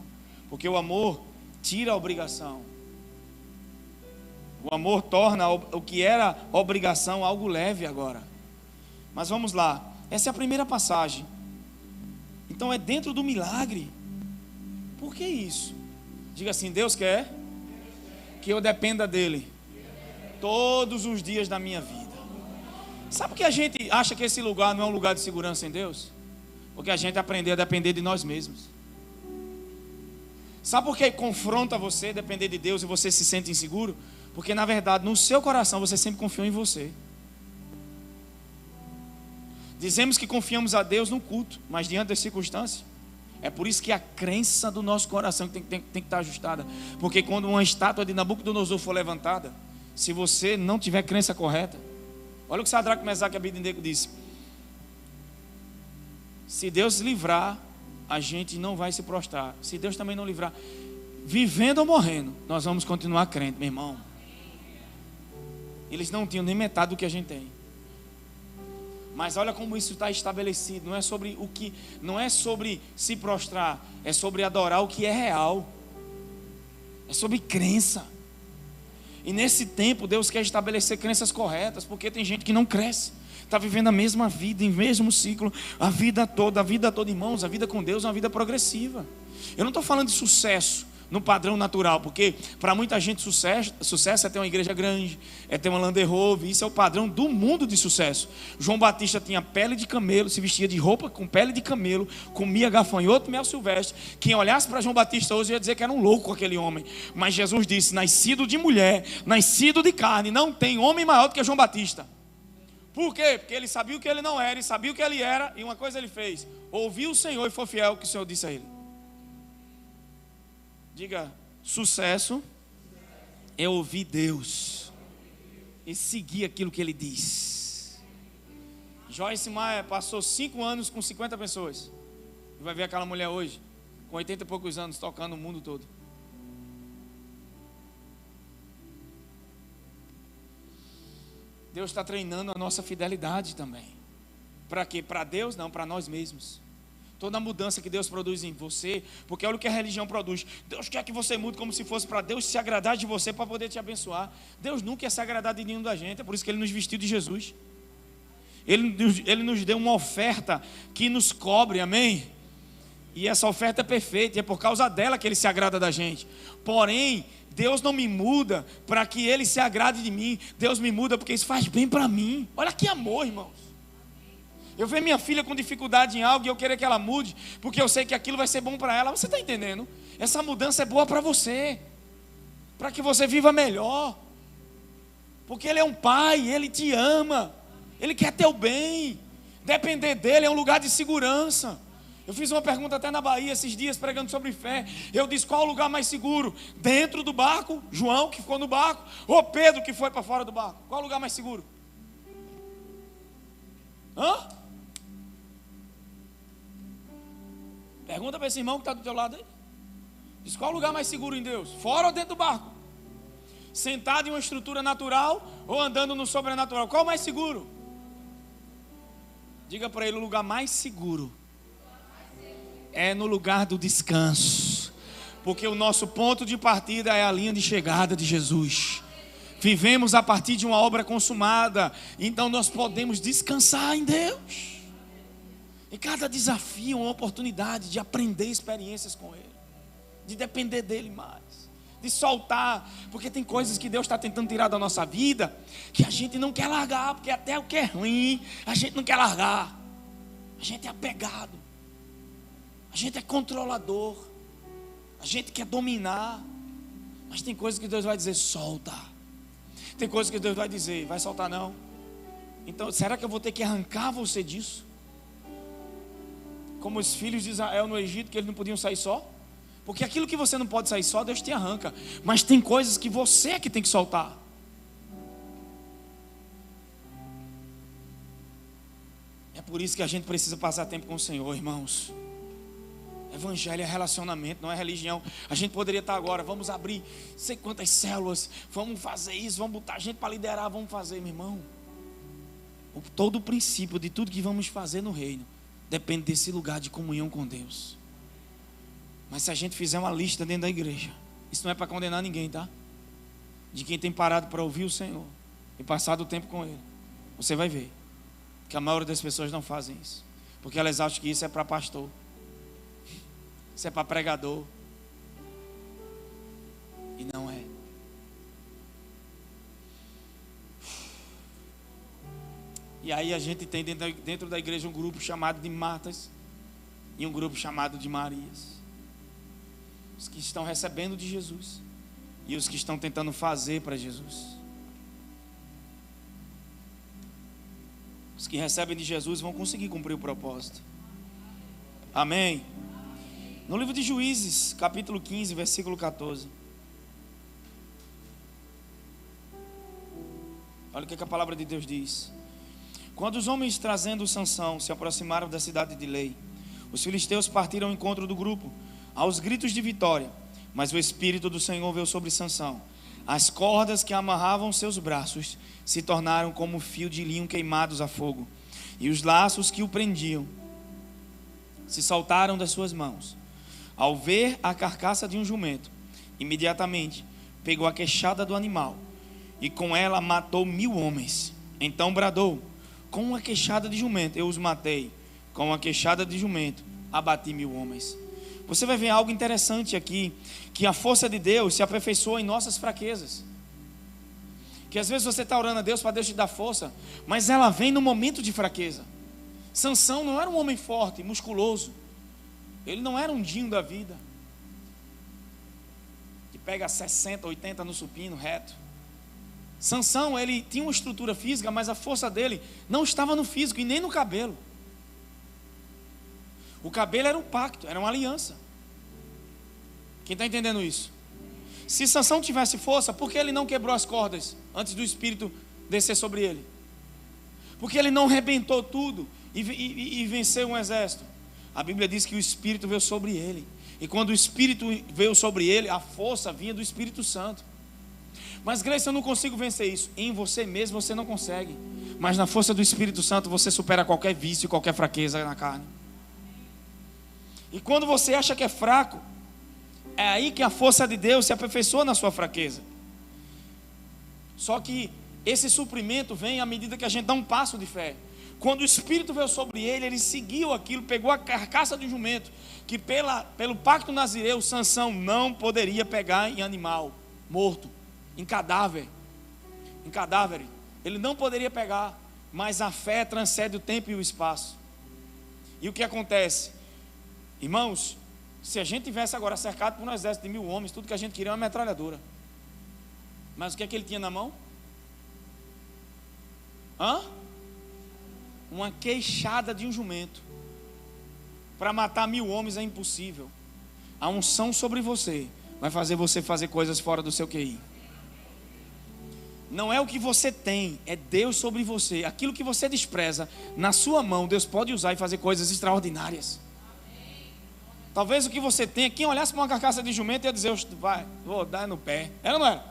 S1: Porque o amor tira a obrigação. O amor torna o que era obrigação algo leve agora. Mas vamos lá. Essa é a primeira passagem. Então é dentro do milagre. Por que isso? Diga assim, Deus quer que eu dependa dele todos os dias da minha vida. Sabe por que a gente acha que esse lugar não é um lugar de segurança em Deus? Porque a gente aprendeu a depender de nós mesmos. Sabe por que confronta você depender de Deus e você se sente inseguro? Porque na verdade no seu coração você sempre confiou em você. Dizemos que confiamos a Deus no culto, mas diante das circunstâncias. É por isso que a crença do nosso coração tem que estar ajustada. Porque quando uma estátua de Nabucodonosor for levantada, se você não tiver crença correta, olha o que Sadraque, Mesaque e Abednego disse: se Deus livrar, a gente não vai se prostrar. Se Deus também não livrar, vivendo ou morrendo, nós vamos continuar crendo, meu irmão. Eles não tinham nem metade do que a gente tem. Mas olha como isso está estabelecido. Não é sobre o que, não é sobre se prostrar, é sobre adorar o que é real. É sobre crença. E nesse tempo Deus quer estabelecer crenças corretas, porque tem gente que não cresce, está vivendo a mesma vida, em mesmo ciclo, a vida toda, irmãos. A vida com Deus é uma vida progressiva. Eu não estou falando de sucesso no padrão natural, porque para muita gente sucesso é ter uma igreja grande, é ter uma Land Rover. Isso é o padrão do mundo de sucesso. João Batista tinha pele de camelo, se vestia de roupa com pele de camelo, comia gafanhoto e mel silvestre. Quem olhasse para João Batista hoje ia dizer que era um louco aquele homem. Mas Jesus disse: nascido de mulher, nascido de carne, não tem homem maior do que João Batista. Por quê? Porque ele sabia o que ele não era e sabia o que ele era. E uma coisa ele fez: ouviu o Senhor e foi fiel ao que o Senhor disse a ele. Diga: sucesso é ouvir Deus e seguir aquilo que Ele diz. Joyce Meyer passou 5 anos com 50 pessoas. E vai ver aquela mulher hoje, com 80 e poucos anos, tocando o mundo todo. Deus está treinando a nossa fidelidade também. Para quê? Para Deus? Não, para nós mesmos. Toda a mudança que Deus produz em você, porque olha o que a religião produz. Deus quer que você mude como se fosse para Deus se agradar de você, para poder te abençoar. Deus nunca quer se agradar de nenhum da gente. É por isso que Ele nos vestiu de Jesus. Ele nos deu uma oferta que nos cobre, amém? E essa oferta é perfeita, e é por causa dela que Ele se agrada da gente. Porém, Deus não me muda para que Ele se agrade de mim. Deus me muda porque isso faz bem para mim. Olha que amor, irmãos. Eu vejo minha filha com dificuldade em algo e eu querer que ela mude, porque eu sei que aquilo vai ser bom para ela. Você está entendendo? Essa mudança é boa para você, para que você viva melhor. Porque Ele é um pai, Ele te ama, Ele quer teu bem. Depender dEle é um lugar de segurança. Eu fiz uma pergunta até na Bahia esses dias, pregando sobre fé. Eu disse: qual o lugar mais seguro? Dentro do barco, João que ficou no barco, ou Pedro que foi para fora do barco? Qual o lugar mais seguro? Hã? Pergunta para esse irmão que está do teu lado aí. Diz: qual o lugar mais seguro em Deus? Fora ou dentro do barco? Sentado em uma estrutura natural ou andando no sobrenatural? Qual o mais seguro? Diga para ele: o lugar mais seguro é no lugar do descanso. Porque o nosso ponto de partida é a linha de chegada de Jesus. Vivemos a partir de uma obra consumada. Então nós podemos descansar em Deus. E cada desafio é uma oportunidade de aprender experiências com Ele, de depender dEle mais, de soltar. Porque tem coisas que Deus está tentando tirar da nossa vida que a gente não quer largar, porque até o que é ruim a gente não quer largar. A gente é apegado, a gente é controlador, a gente quer dominar. Mas tem coisas que Deus vai dizer: solta. Tem coisas que Deus vai dizer: vai soltar não. Então será que eu vou ter que arrancar você disso? Como os filhos de Israel no Egito, que eles não podiam sair só. Porque aquilo que você não pode sair só, Deus te arranca. Mas tem coisas que você é que tem que soltar. É por isso que a gente precisa passar tempo com o Senhor, irmãos. Evangelho é relacionamento, não é religião. A gente poderia estar agora: vamos abrir sei quantas células, vamos fazer isso, vamos botar gente para liderar, vamos fazer, meu irmão. Todo o princípio de tudo que vamos fazer no reino depende desse lugar de comunhão com Deus. Mas se a gente fizer uma lista dentro da igreja, isso não é para condenar ninguém, tá? De quem tem parado para ouvir o Senhor e passado o tempo com Ele, você vai ver que a maioria das pessoas não fazem isso, porque elas acham que isso é para pastor, isso é para pregador. E não é. E aí a gente tem dentro da igreja um grupo chamado de Martas e um grupo chamado de Marias. Os que estão recebendo de Jesus e os que estão tentando fazer para Jesus. Os que recebem de Jesus vão conseguir cumprir o propósito. Amém? No livro de Juízes, capítulo 15, versículo 14. Olha o que a palavra de Deus diz. Quando os homens trazendo Sansão se aproximaram da cidade de Lei, os filisteus partiram ao encontro do grupo, aos gritos de vitória. Mas o Espírito do Senhor veio sobre Sansão. As cordas que amarravam seus braços se tornaram como fio de linho queimados a fogo, e os laços que o prendiam se soltaram das suas mãos. Ao ver a carcaça de um jumento, imediatamente pegou a queixada do animal e com ela matou 1000 homens. Então bradou: com uma queixada de jumento eu os matei, com uma queixada de jumento abati 1000 homens. Você vai ver algo interessante aqui, que a força de Deus se aperfeiçoa em nossas fraquezas. Que às vezes você está orando a Deus para Deus te dar força, mas ela vem no momento de fraqueza. Sansão não era um homem forte, musculoso. Ele não era um Dinho da vida, que pega 60, 80 no supino reto. Sansão, ele tinha uma estrutura física, mas a força dele não estava no físico e nem no cabelo. O cabelo era um pacto, era uma aliança. Quem está entendendo isso? Se Sansão tivesse força, por que ele não quebrou as cordas antes do Espírito descer sobre ele? Porque ele não arrebentou tudo e venceu um exército? A Bíblia diz que o Espírito veio sobre ele. E quando o Espírito veio sobre ele, a força vinha do Espírito Santo. Mas Grace, eu não consigo vencer isso. Em você mesmo você não consegue. Mas na força do Espírito Santo você supera qualquer vício, qualquer fraqueza na carne. E quando você acha que é fraco, é aí que a força de Deus se aperfeiçoa na sua fraqueza. Só que esse suprimento vem à medida que a gente dá um passo de fé. Quando o Espírito veio sobre ele, ele seguiu aquilo, pegou a carcaça de jumento, que pelo pacto nazireu, Sansão não poderia pegar em animal morto, em cadáver. Ele não poderia pegar, mas a fé transcende o tempo e o espaço. E o que acontece? Irmãos, se a gente tivesse agora cercado por um exército de 1000 homens, tudo que a gente queria é uma metralhadora. Mas o que é que ele tinha na mão? Uma queixada de um jumento. Para matar 1000 homens é impossível. A unção sobre você vai fazer você fazer coisas fora do seu QI. Não é o que você tem, é Deus sobre você. Aquilo que você despreza, na sua mão, Deus pode usar e fazer coisas extraordinárias. Talvez o que você tem, quem olhasse para uma carcaça de jumento ia dizer: vou dar no pé. Era ou não era?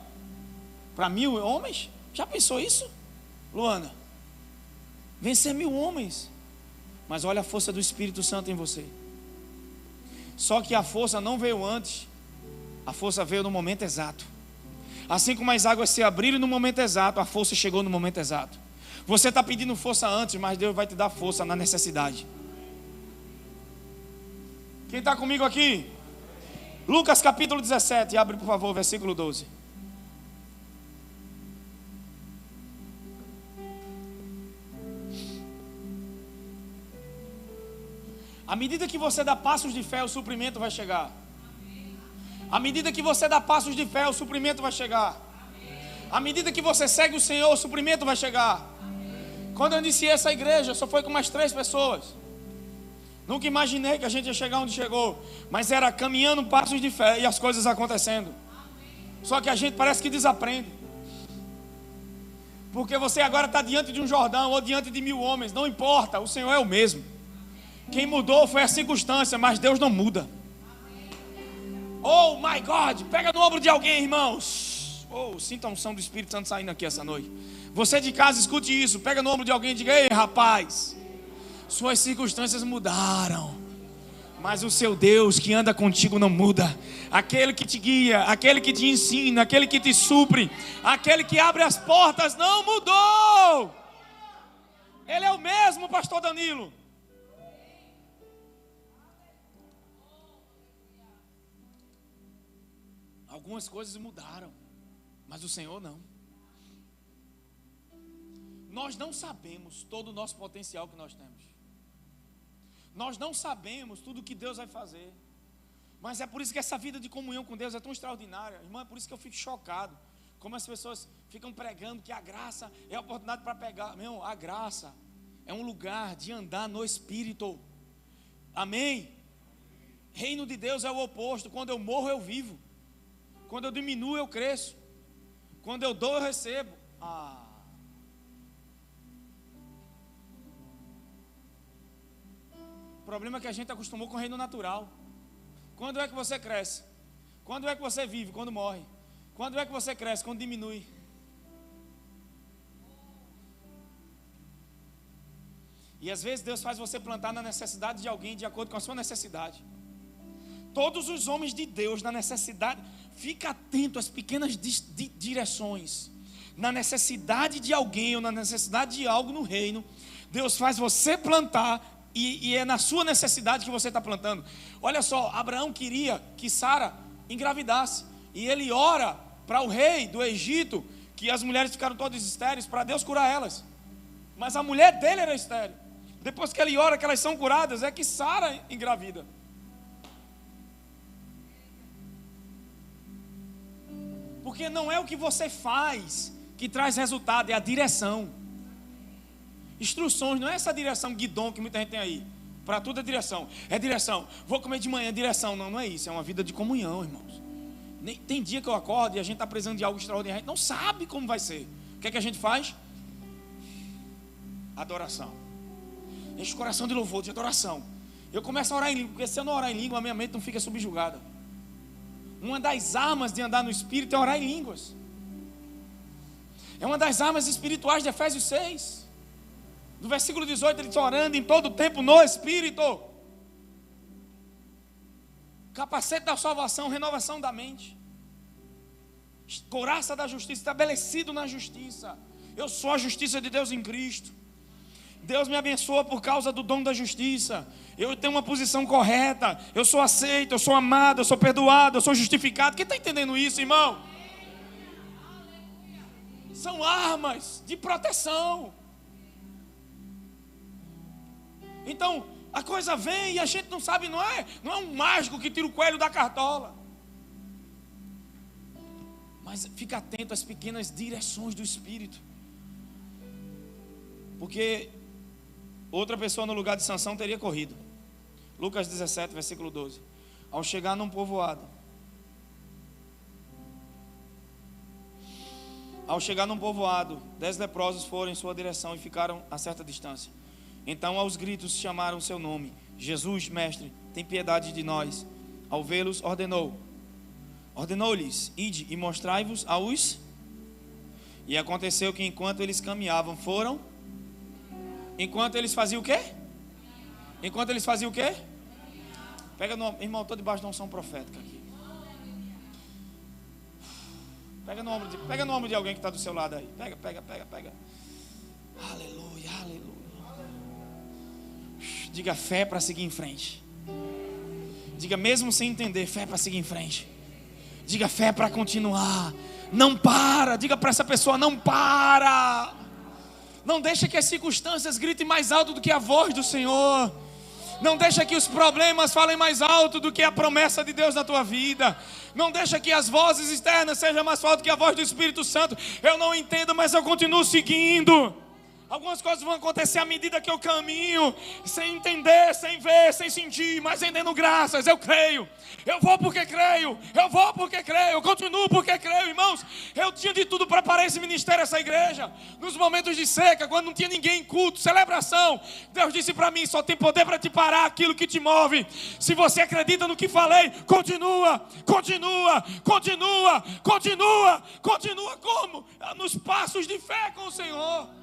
S1: Para 1000 homens? Já pensou isso, Luana? Vencer 1000 homens. Mas olha a força do Espírito Santo em você. Só que a força não veio antes. A força veio no momento exato. Assim como as águas se abriram no momento exato, a força chegou no momento exato. Você está pedindo força antes, mas Deus vai te dar força na necessidade. Quem está comigo aqui? Lucas capítulo 17, abre por favor, versículo 12. À medida que você dá passos de fé, o suprimento vai chegar. À medida que você dá passos de fé, o suprimento vai chegar. À medida que você segue o Senhor, o suprimento vai chegar. Quando eu iniciei essa igreja, só foi com mais 3 pessoas. Nunca imaginei que a gente ia chegar onde chegou. Mas era caminhando passos de fé e as coisas acontecendo. Só que a gente parece que desaprende. Porque você agora está diante de um Jordão ou diante de 1000 homens. Não importa, o Senhor é o mesmo. Quem mudou foi a circunstância, mas Deus não muda. Oh my God, pega no ombro de alguém, irmãos. Oh, sinta a unção do Espírito Santo saindo aqui essa noite. Você de casa, escute isso. Pega no ombro de alguém e diga: ei, rapaz, suas circunstâncias mudaram, mas o seu Deus que anda contigo não muda. Aquele que te guia, aquele que te ensina, aquele que te supre, aquele que abre as portas não mudou. Ele é o mesmo, pastor Danilo. Algumas coisas mudaram, mas o Senhor não. Nós não sabemos todo o nosso potencial que nós temos. Nós não sabemos tudo que Deus vai fazer. Mas é por isso que essa vida de comunhão com Deus é tão extraordinária. Irmão, é por isso que eu fico chocado. Como as pessoas ficam pregando que a graça é a oportunidade para pegar. Meu, a graça é um lugar de andar no Espírito. Amém? Reino de Deus é o oposto. Quando eu morro, eu vivo. Quando eu diminuo, eu cresço. Quando eu dou, eu recebo. O problema é que a gente acostumou com o reino natural. Quando é que você cresce? Quando é que você vive? Quando morre. Quando é que você cresce? Quando diminui. E às vezes Deus faz você plantar na necessidade de alguém de acordo com a sua necessidade. Todos os homens de Deus na necessidade, fica atento às pequenas direções. Na necessidade de alguém ou na necessidade de algo no reino, Deus faz você plantar e é na sua necessidade que você está plantando. Olha só, Abraão queria que Sara engravidasse e ele ora para o rei do Egito que as mulheres ficaram todas estéreis, para Deus curar elas. Mas a mulher dele era estéril. Depois que ele ora que elas são curadas, é que Sara engravida. Porque não é o que você faz que traz resultado, é a direção. Instruções, não é essa direção guidon que muita gente tem aí. Para tudo é direção. É direção. Vou comer de manhã, é direção. Não, não é isso. É uma vida de comunhão, irmãos. Tem dia que eu acordo e a gente está precisando de algo extraordinário. A gente não sabe como vai ser. O que é que a gente faz? Adoração. Enche o coração de louvor, de adoração. Eu começo a orar em língua, porque se eu não orar em língua, a minha mente não fica subjugada. Uma das armas de andar no Espírito é orar em línguas. É uma das armas espirituais de Efésios 6. No versículo 18, ele diz: orando em todo o tempo no Espírito. Capacete da salvação, renovação da mente. Couraça da justiça, estabelecido na justiça. Eu sou a justiça de Deus em Cristo. Deus me abençoa por causa do dom da justiça. Eu tenho uma posição correta. Eu sou aceito, eu sou amado, eu sou perdoado, eu sou justificado. Quem está entendendo isso, irmão? São armas de proteção. Então, a coisa vem e a gente não sabe, não é um mágico que tira o coelho da cartola. Mas fica atento às pequenas direções do Espírito. Porque outra pessoa no lugar de Sansão teria corrido. Lucas 17, versículo 12. Ao chegar num povoado, 10 leprosos foram em sua direção e ficaram a certa distância. Então aos gritos chamaram o seu nome: Jesus, mestre, tem piedade de nós. Ao vê-los, ordenou-lhes: ide e mostrai-vos aos. E aconteceu que enquanto eles caminhavam, enquanto eles faziam o quê? Pega no irmão, estou debaixo de uma unção profética aqui. Pega no ombro de alguém que está do seu lado aí. Pega. Aleluia. Diga fé para seguir em frente. Diga mesmo sem entender, fé para seguir em frente. Diga fé para continuar. Não para. Diga para essa pessoa: não para. Não deixa que as circunstâncias gritem mais alto do que a voz do Senhor. Não deixa que os problemas falem mais alto do que a promessa de Deus na tua vida. Não deixa que as vozes externas sejam mais fortes que a voz do Espírito Santo. Eu não entendo, mas eu continuo seguindo. Algumas coisas vão acontecer à medida que eu caminho, sem entender, sem ver, sem sentir, mas rendendo graças. Eu creio. Eu vou porque creio. Eu continuo porque creio, irmãos. Eu tinha de tudo para parar esse ministério, essa igreja. Nos momentos de seca, quando não tinha ninguém em culto, celebração, Deus disse para mim: só tem poder para te parar aquilo que te move. Se você acredita no que falei, continua. Continua como? Nos passos de fé com o Senhor.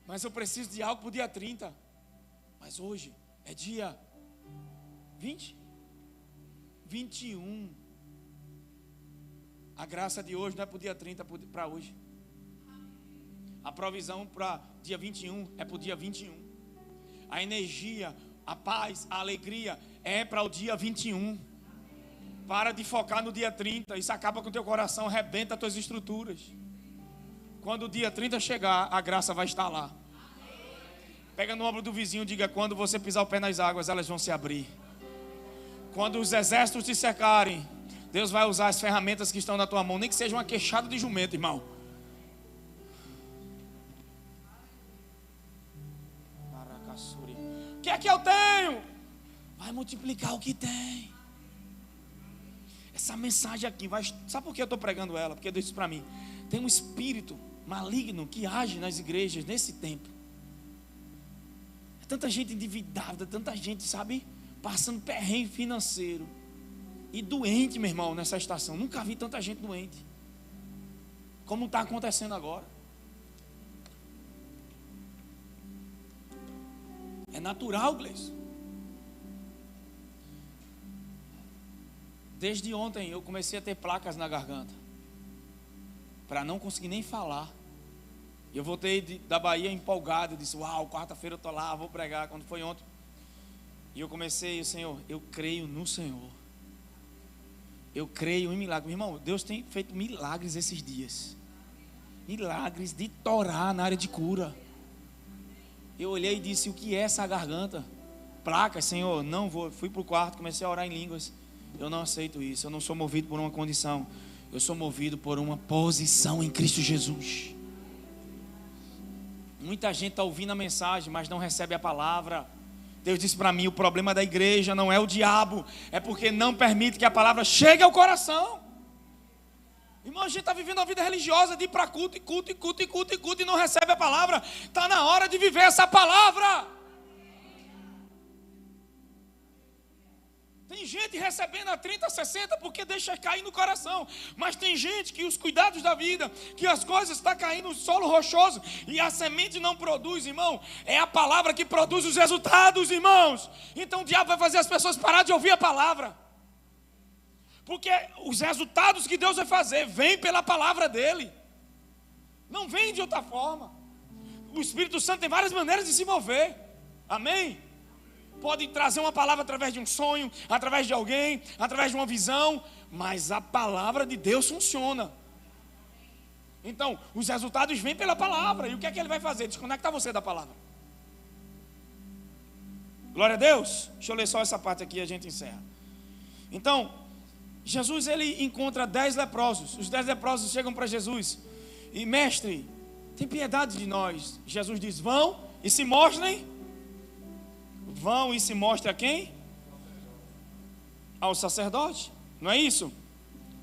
S1: Mas eu preciso de algo para o dia 30. Mas hoje é dia 20? 21. A graça de hoje não é para o dia 30, é para hoje. A provisão para dia 21 é para o dia 21. A energia, a paz, a alegria é para o dia 21. Para de focar no dia 30. Isso acaba com o teu coração, arrebenta as tuas estruturas. Quando o dia 30 chegar, a graça vai estar lá. Pega no ombro do vizinho e diga: quando você pisar o pé nas águas, elas vão se abrir. Quando os exércitos te cercarem, Deus vai usar as ferramentas que estão na tua mão. Nem que seja uma queixada de jumento, irmão. O que é que eu tenho? Vai multiplicar o que tem. Essa mensagem aqui vai... Sabe por que eu estou pregando ela? Porque Deus disse para mim: tem um espírito maligno que age nas igrejas nesse tempo. É tanta gente endividada, tanta gente, sabe, passando perrengue financeiro. E doente, meu irmão, nessa estação. Nunca vi tanta gente doente como está acontecendo agora. É natural, Gleice. Desde ontem eu comecei a ter placas na garganta, para não conseguir nem falar. Eu voltei da Bahia empolgado, disse: uau, quarta-feira eu estou lá, vou pregar. Quando foi ontem, e eu comecei: Senhor, eu creio no Senhor, eu creio em milagres. Irmão, Deus tem feito milagres esses dias, milagres de Torá na área de cura. Eu olhei e disse: o que é essa garganta? Placas, Senhor, não vou. Fui para o quarto, comecei a orar em línguas. Eu não aceito isso. Eu não sou movido por uma condição, eu sou movido por uma posição em Cristo Jesus. Muita gente está ouvindo a mensagem, mas não recebe a palavra. Deus disse para mim: o problema da igreja não é o diabo, é porque não permite que a palavra chegue ao coração. Irmão, a gente está vivendo uma vida religiosa de ir para culto e não recebe a palavra. Está na hora de viver essa palavra. Tem gente recebendo a 30, 60 porque deixa cair no coração. Mas tem gente que os cuidados da vida, que as coisas estão caindo no solo rochoso e a semente não produz, irmão. É a palavra que produz os resultados, irmãos. Então o diabo vai fazer as pessoas parar de ouvir a palavra. Porque os resultados que Deus vai fazer vêm pela palavra dele. Não vem de outra forma. O Espírito Santo tem várias maneiras de se mover. Amém? Pode trazer uma palavra através de um sonho, através de alguém, através de uma visão. Mas a palavra de Deus funciona. Então, os resultados vêm pela palavra. E o que é que ele vai fazer? Desconectar você da palavra. Glória a Deus. Deixa eu ler só essa parte aqui e a gente encerra. Então, Jesus, ele encontra 10 leprosos. Os 10 leprosos chegam para Jesus e: mestre, tem piedade de nós. Jesus diz: vão e se mostrem. Vão e se mostrem a quem? Ao sacerdote. Não é isso?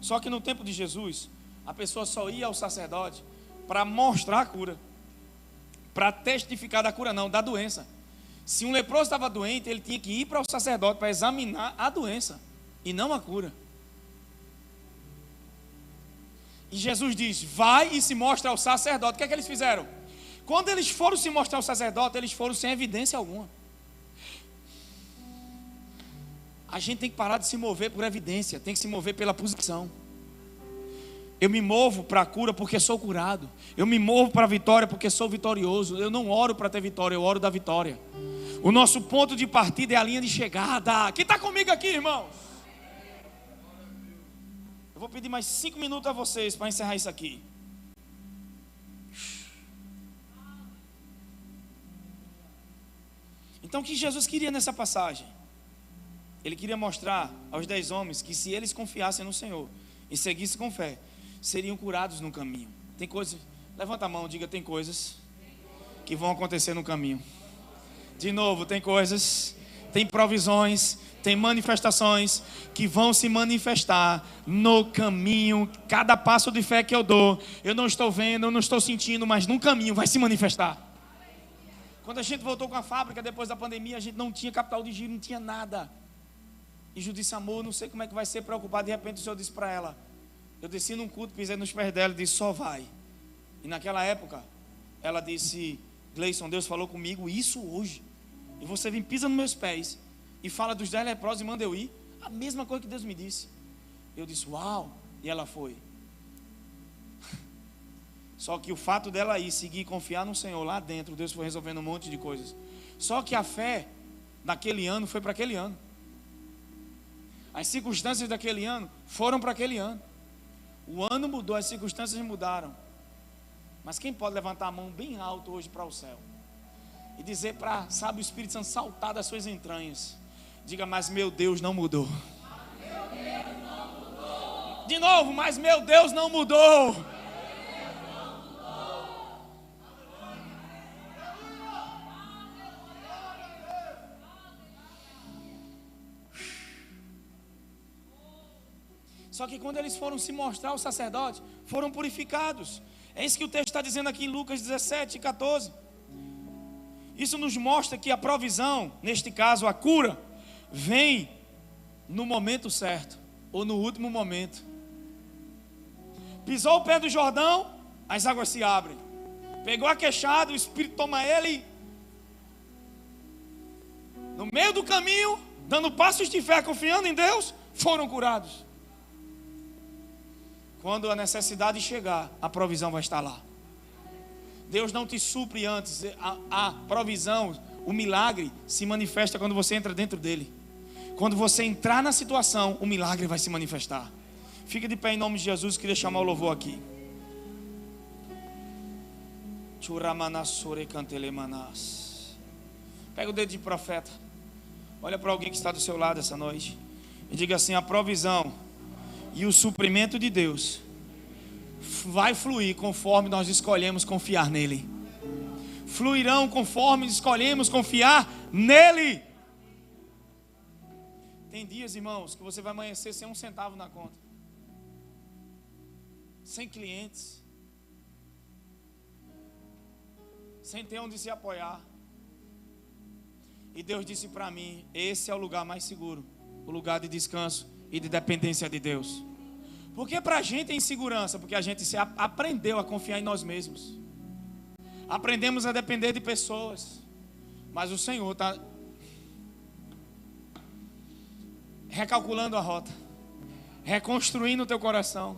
S1: Só que no tempo de Jesus, a pessoa só ia ao sacerdote para mostrar a cura, para testificar da cura, não, da doença. Se um leproso estava doente, ele tinha que ir para o sacerdote para examinar a doença e não a cura. E Jesus diz: vai e se mostra ao sacerdote. O que é que eles fizeram? Quando eles foram se mostrar ao sacerdote, eles foram sem evidência alguma. A gente tem que parar de se mover por evidência, tem que se mover pela posição. Eu me movo para a cura porque sou curado. Eu me movo para a vitória porque sou vitorioso. Eu não oro para ter vitória, eu oro da vitória. O nosso ponto de partida é a linha de chegada. Quem está comigo aqui, irmãos? Eu vou pedir mais 5 minutos a vocês para encerrar isso aqui. Então o que Jesus queria nessa passagem? Ele queria mostrar aos 10 homens que se eles confiassem no Senhor e seguissem com fé, seriam curados no caminho. Tem coisas, levanta a mão, diga: tem coisas que vão acontecer no caminho. De novo, tem coisas, tem provisões, tem manifestações que vão se manifestar no caminho. Cada passo de fé que eu dou, eu não estou vendo, eu não estou sentindo, mas no caminho vai se manifestar. Quando a gente voltou com a fábrica depois da pandemia, a gente não tinha capital de giro, não tinha nada. E Ju disse: amor, não sei como é que vai ser, preocupado. De repente o Senhor disse para ela, eu desci num culto, pisei nos pés dela e disse: só vai. E naquela época ela disse: Gleison, Deus falou comigo isso hoje, e você vem, pisa nos meus pés e fala dos 10 leprosos e manda eu ir. A mesma coisa que Deus me disse. Eu disse: uau. E ela foi. Só que o fato dela ir, seguir e confiar no Senhor, lá dentro, Deus foi resolvendo um monte de coisas. Só que a fé daquele ano foi para aquele ano. As circunstâncias daquele ano foram para aquele ano. O ano mudou, as circunstâncias mudaram. Mas quem pode levantar a mão bem alto hoje para o céu e dizer para, sabe, o Espírito Santo saltar das suas entranhas? Diga, mas meu Deus não mudou. De novo, mas meu Deus não mudou. Só que quando eles foram se mostrar aos sacerdotes, foram purificados. É isso que o texto está dizendo aqui em Lucas 17, 14. Isso nos mostra que a provisão, neste caso a cura, vem no momento certo, ou no último momento. Pisou o pé do Jordão, as águas se abrem. Pegou a queixada, o Espírito toma ele. No meio do caminho, dando passos de fé, confiando em Deus, foram curados. Quando a necessidade chegar, a provisão vai estar lá. Deus não te supre antes. A provisão, o milagre se manifesta quando você entra dentro dele. Quando você entrar na situação, o milagre vai se manifestar. Fica de pé em nome de Jesus. Queria chamar o louvor aqui. Pega o dedo de profeta. Olha para alguém que está do seu lado essa noite e diga assim: a provisão e o suprimento de Deus vai fluir conforme nós escolhemos confiar nele. Fluirão conforme escolhemos confiar nele. Tem dias, irmãos, que você vai amanhecer sem um centavo na conta, sem clientes, sem ter onde se apoiar. E Deus disse para mim: esse é o lugar mais seguro, o lugar de descanso e de dependência de Deus. Porque para a gente é insegurança, porque a gente aprendeu a confiar em nós mesmos. Aprendemos a depender de pessoas. Mas o Senhor está recalculando a rota, reconstruindo o teu coração,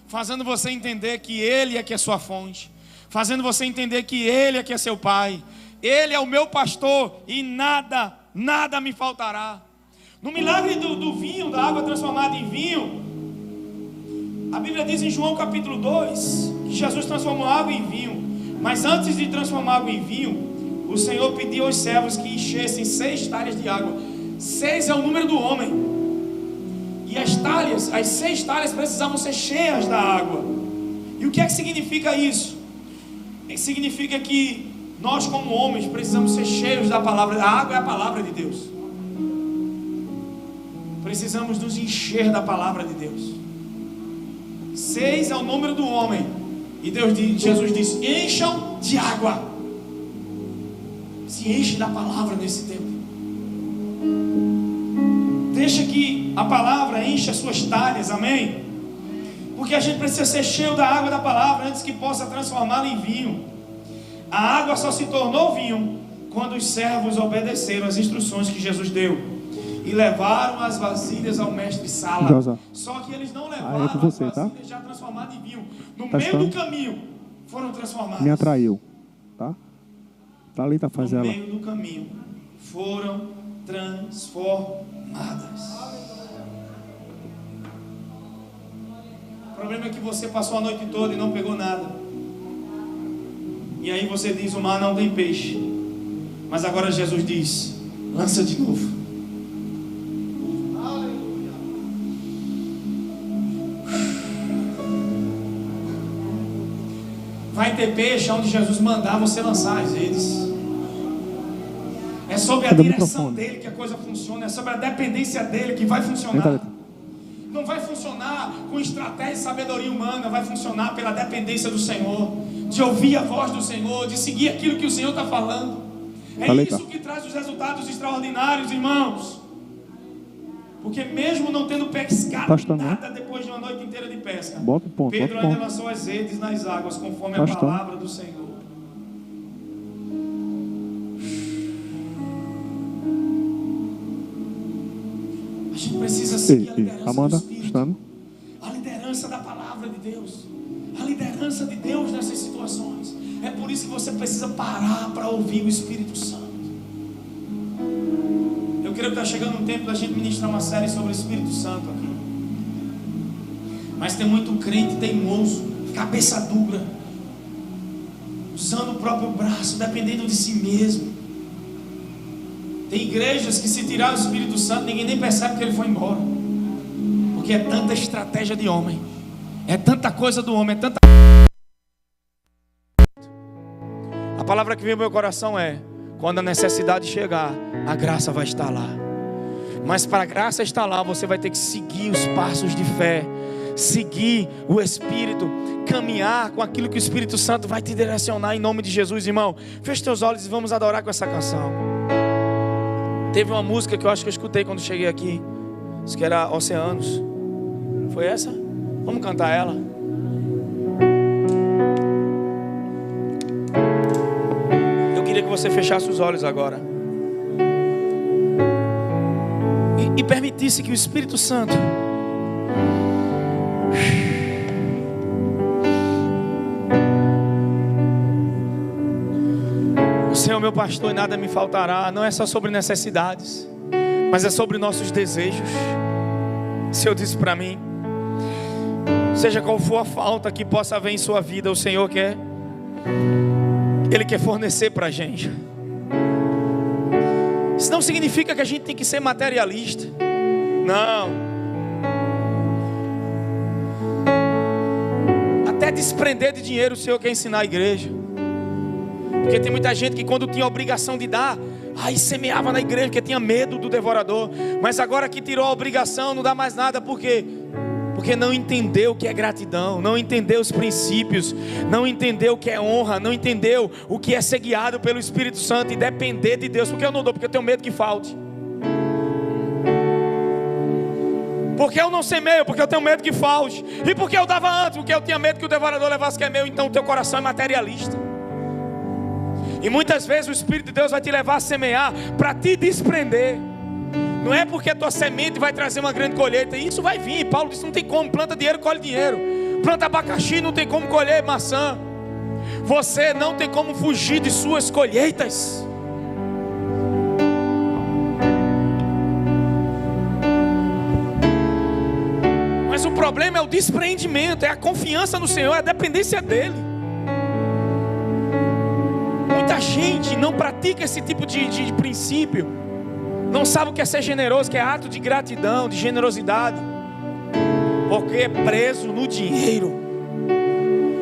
S1: fazendo você entender que Ele é que é sua fonte, fazendo você entender que Ele é que é seu Pai. Ele é o meu pastor e nada me faltará. No milagre do vinho, da água transformada em vinho, a Bíblia diz em João capítulo 2 que Jesus transformou água em vinho. Mas antes de transformar água em vinho, o Senhor pediu aos servos que enchessem 6 talhas de água. 6 é o número do homem. E as 6 talhas precisavam ser cheias da água. E o que é que significa isso? Significa que nós como homens precisamos ser cheios da palavra. A água é a palavra de Deus. Precisamos nos encher da palavra de Deus. 6 é o número do homem. E Jesus disse: encham de água. Se enche da palavra nesse tempo. Deixa que a palavra encha as suas talhas, amém? Porque a gente precisa ser cheio da água da palavra antes que possa transformá-la em vinho. A água só se tornou vinho quando os servos obedeceram às instruções que Jesus deu e levaram as vasilhas ao mestre Sala.
S2: Josa.
S1: Só que eles não levaram
S2: você,
S1: as vasilhas,
S2: tá?
S1: já transformadas em vinho. No
S2: Tá
S1: meio
S2: estando?
S1: do caminho foram transformadas.
S2: Me atraiu, tá? Thalita, faz
S1: No
S2: ela.
S1: meio do caminho foram transformadas. O problema é que você passou a noite toda e não pegou nada. E aí você diz: o mar não tem peixe. Mas agora Jesus diz: lança de novo. Vai ter peixe onde Jesus mandar você lançar as redes. É sobre a direção dele que a coisa funciona. É sobre a dependência dele que vai funcionar. Não vai funcionar com estratégia e sabedoria humana. Vai funcionar pela dependência do Senhor, de ouvir a voz do Senhor, de seguir aquilo que o Senhor está falando. É isso que traz os resultados extraordinários, irmãos. Porque mesmo não tendo pescado nada depois de uma noite inteira de pesca, Pedro ainda lançou as redes nas águas conforme a palavra do Senhor. A gente precisa seguir a liderança do Espírito, a liderança da palavra de Deus, a liderança de Deus nessas situações. É por isso que você precisa parar para ouvir o Espírito Santo. Eu creio que está chegando um tempo da gente ministrar uma série sobre o Espírito Santo aqui. Mas tem muito crente teimoso, cabeça dura, usando o próprio braço, dependendo de si mesmo. Tem igrejas que, se tirar o Espírito Santo, ninguém nem percebe que ele foi embora, porque é tanta estratégia de homem, é tanta coisa do homem, é tanta... A palavra que veio ao meu coração é: quando a necessidade chegar, a graça vai estar lá. Mas para a graça estar lá, você vai ter que seguir os passos de fé, seguir o Espírito, caminhar com aquilo que o Espírito Santo vai te direcionar, em nome de Jesus. Irmão, feche teus olhos e vamos adorar com essa canção. Teve uma música que eu acho que eu escutei quando cheguei aqui, isso que era Oceanos. Foi essa? Vamos cantar ela. Eu queria que você fechasse os olhos agora e permitisse que o Espírito Santo O Senhor é meu pastor e nada me faltará. Não é só sobre necessidades, mas é sobre nossos desejos. O Senhor disse para mim: seja qual for a falta que possa haver em sua vida, o Senhor quer, Ele quer fornecer para a gente. Isso não significa que a gente tem que ser materialista. Não. Até desprender de dinheiro o Senhor quer ensinar a igreja. Porque tem muita gente que, quando tinha a obrigação de dar, aí semeava na igreja porque tinha medo do devorador. Mas agora que tirou a obrigação, não dá mais nada. Por quê? Porque não entendeu o que é gratidão, não entendeu os princípios, não entendeu o que é honra, não entendeu o que é ser guiado pelo Espírito Santo e depender de Deus. Porque eu não dou? Porque eu tenho medo que falte. Porque eu não semeio? Porque eu tenho medo que falte. E porque eu dava antes? Porque eu tinha medo que o devorador levasse o que é meu. Então o teu coração é materialista. E muitas vezes o Espírito de Deus vai te levar a semear para te desprender. Não é porque a tua semente vai trazer uma grande colheita. E isso vai vir. Paulo disse: não tem como. Planta dinheiro, colhe dinheiro. Planta abacaxi, não tem como colher maçã. Você não tem como fugir de suas colheitas. Mas o problema é o despreendimento, é a confiança no Senhor, é a dependência dEle. Muita gente não pratica esse tipo de princípio. Não sabe o que é ser generoso, que é ato de gratidão, de generosidade. Porque é preso no dinheiro.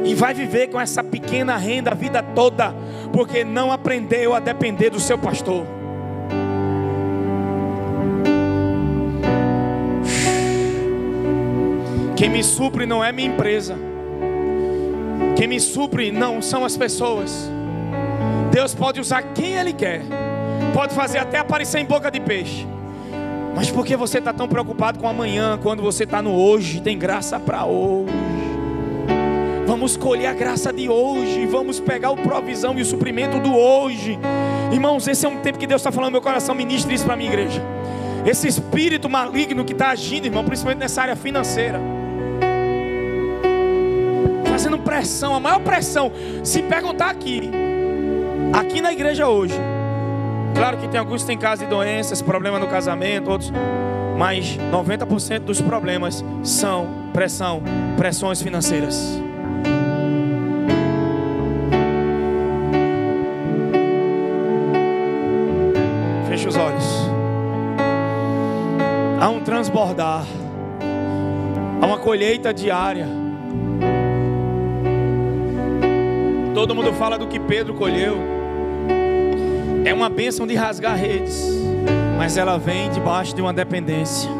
S1: E vai viver com essa pequena renda a vida toda. Porque não aprendeu a depender do seu pastor. Quem me supre não é minha empresa. Quem me supre não são as pessoas. Deus pode usar quem Ele quer. Pode fazer até aparecer em boca de peixe. Mas por que você está tão preocupado com amanhã, quando você está no hoje? Tem graça para hoje. Vamos colher a graça de hoje. Vamos pegar o provisão e o suprimento do hoje. Irmãos, esse é um tempo que Deus está falando no meu coração. Ministre isso para a minha igreja. Esse espírito maligno que está agindo, irmão, principalmente nessa área financeira, fazendo pressão, a maior pressão. Se perguntar aqui na igreja hoje, claro que tem alguns que têm casos de doenças, problema no casamento, outros, mas 90% dos problemas são pressões financeiras. Feche os olhos. Há um transbordar, há uma colheita diária. Todo mundo fala do que Pedro colheu. É uma bênção de rasgar redes, mas ela vem debaixo de uma dependência.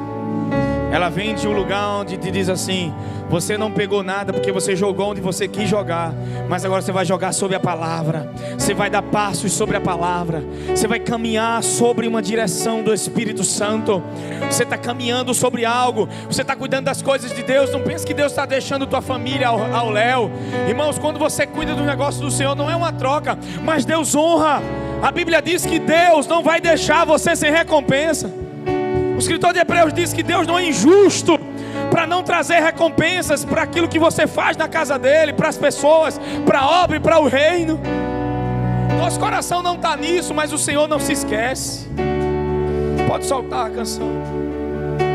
S1: Ela vem de um lugar onde te diz assim: você não pegou nada porque você jogou onde você quis jogar, mas agora você vai jogar sobre a palavra. Você vai dar passos sobre a palavra. Você vai caminhar sobre uma direção do Espírito Santo. Você está caminhando sobre algo. Você está cuidando das coisas de Deus. Não pense que Deus está deixando tua família ao léu. Irmãos, quando você cuida do negócio do Senhor, não é uma troca, mas Deus honra. A Bíblia diz que Deus não vai deixar você sem recompensa. O escritor de Hebreus diz que Deus não é injusto para não trazer recompensas para aquilo que você faz na casa dele, para as pessoas, para a obra e para o reino. Nosso coração não está nisso, mas o Senhor não se esquece. Pode soltar a canção.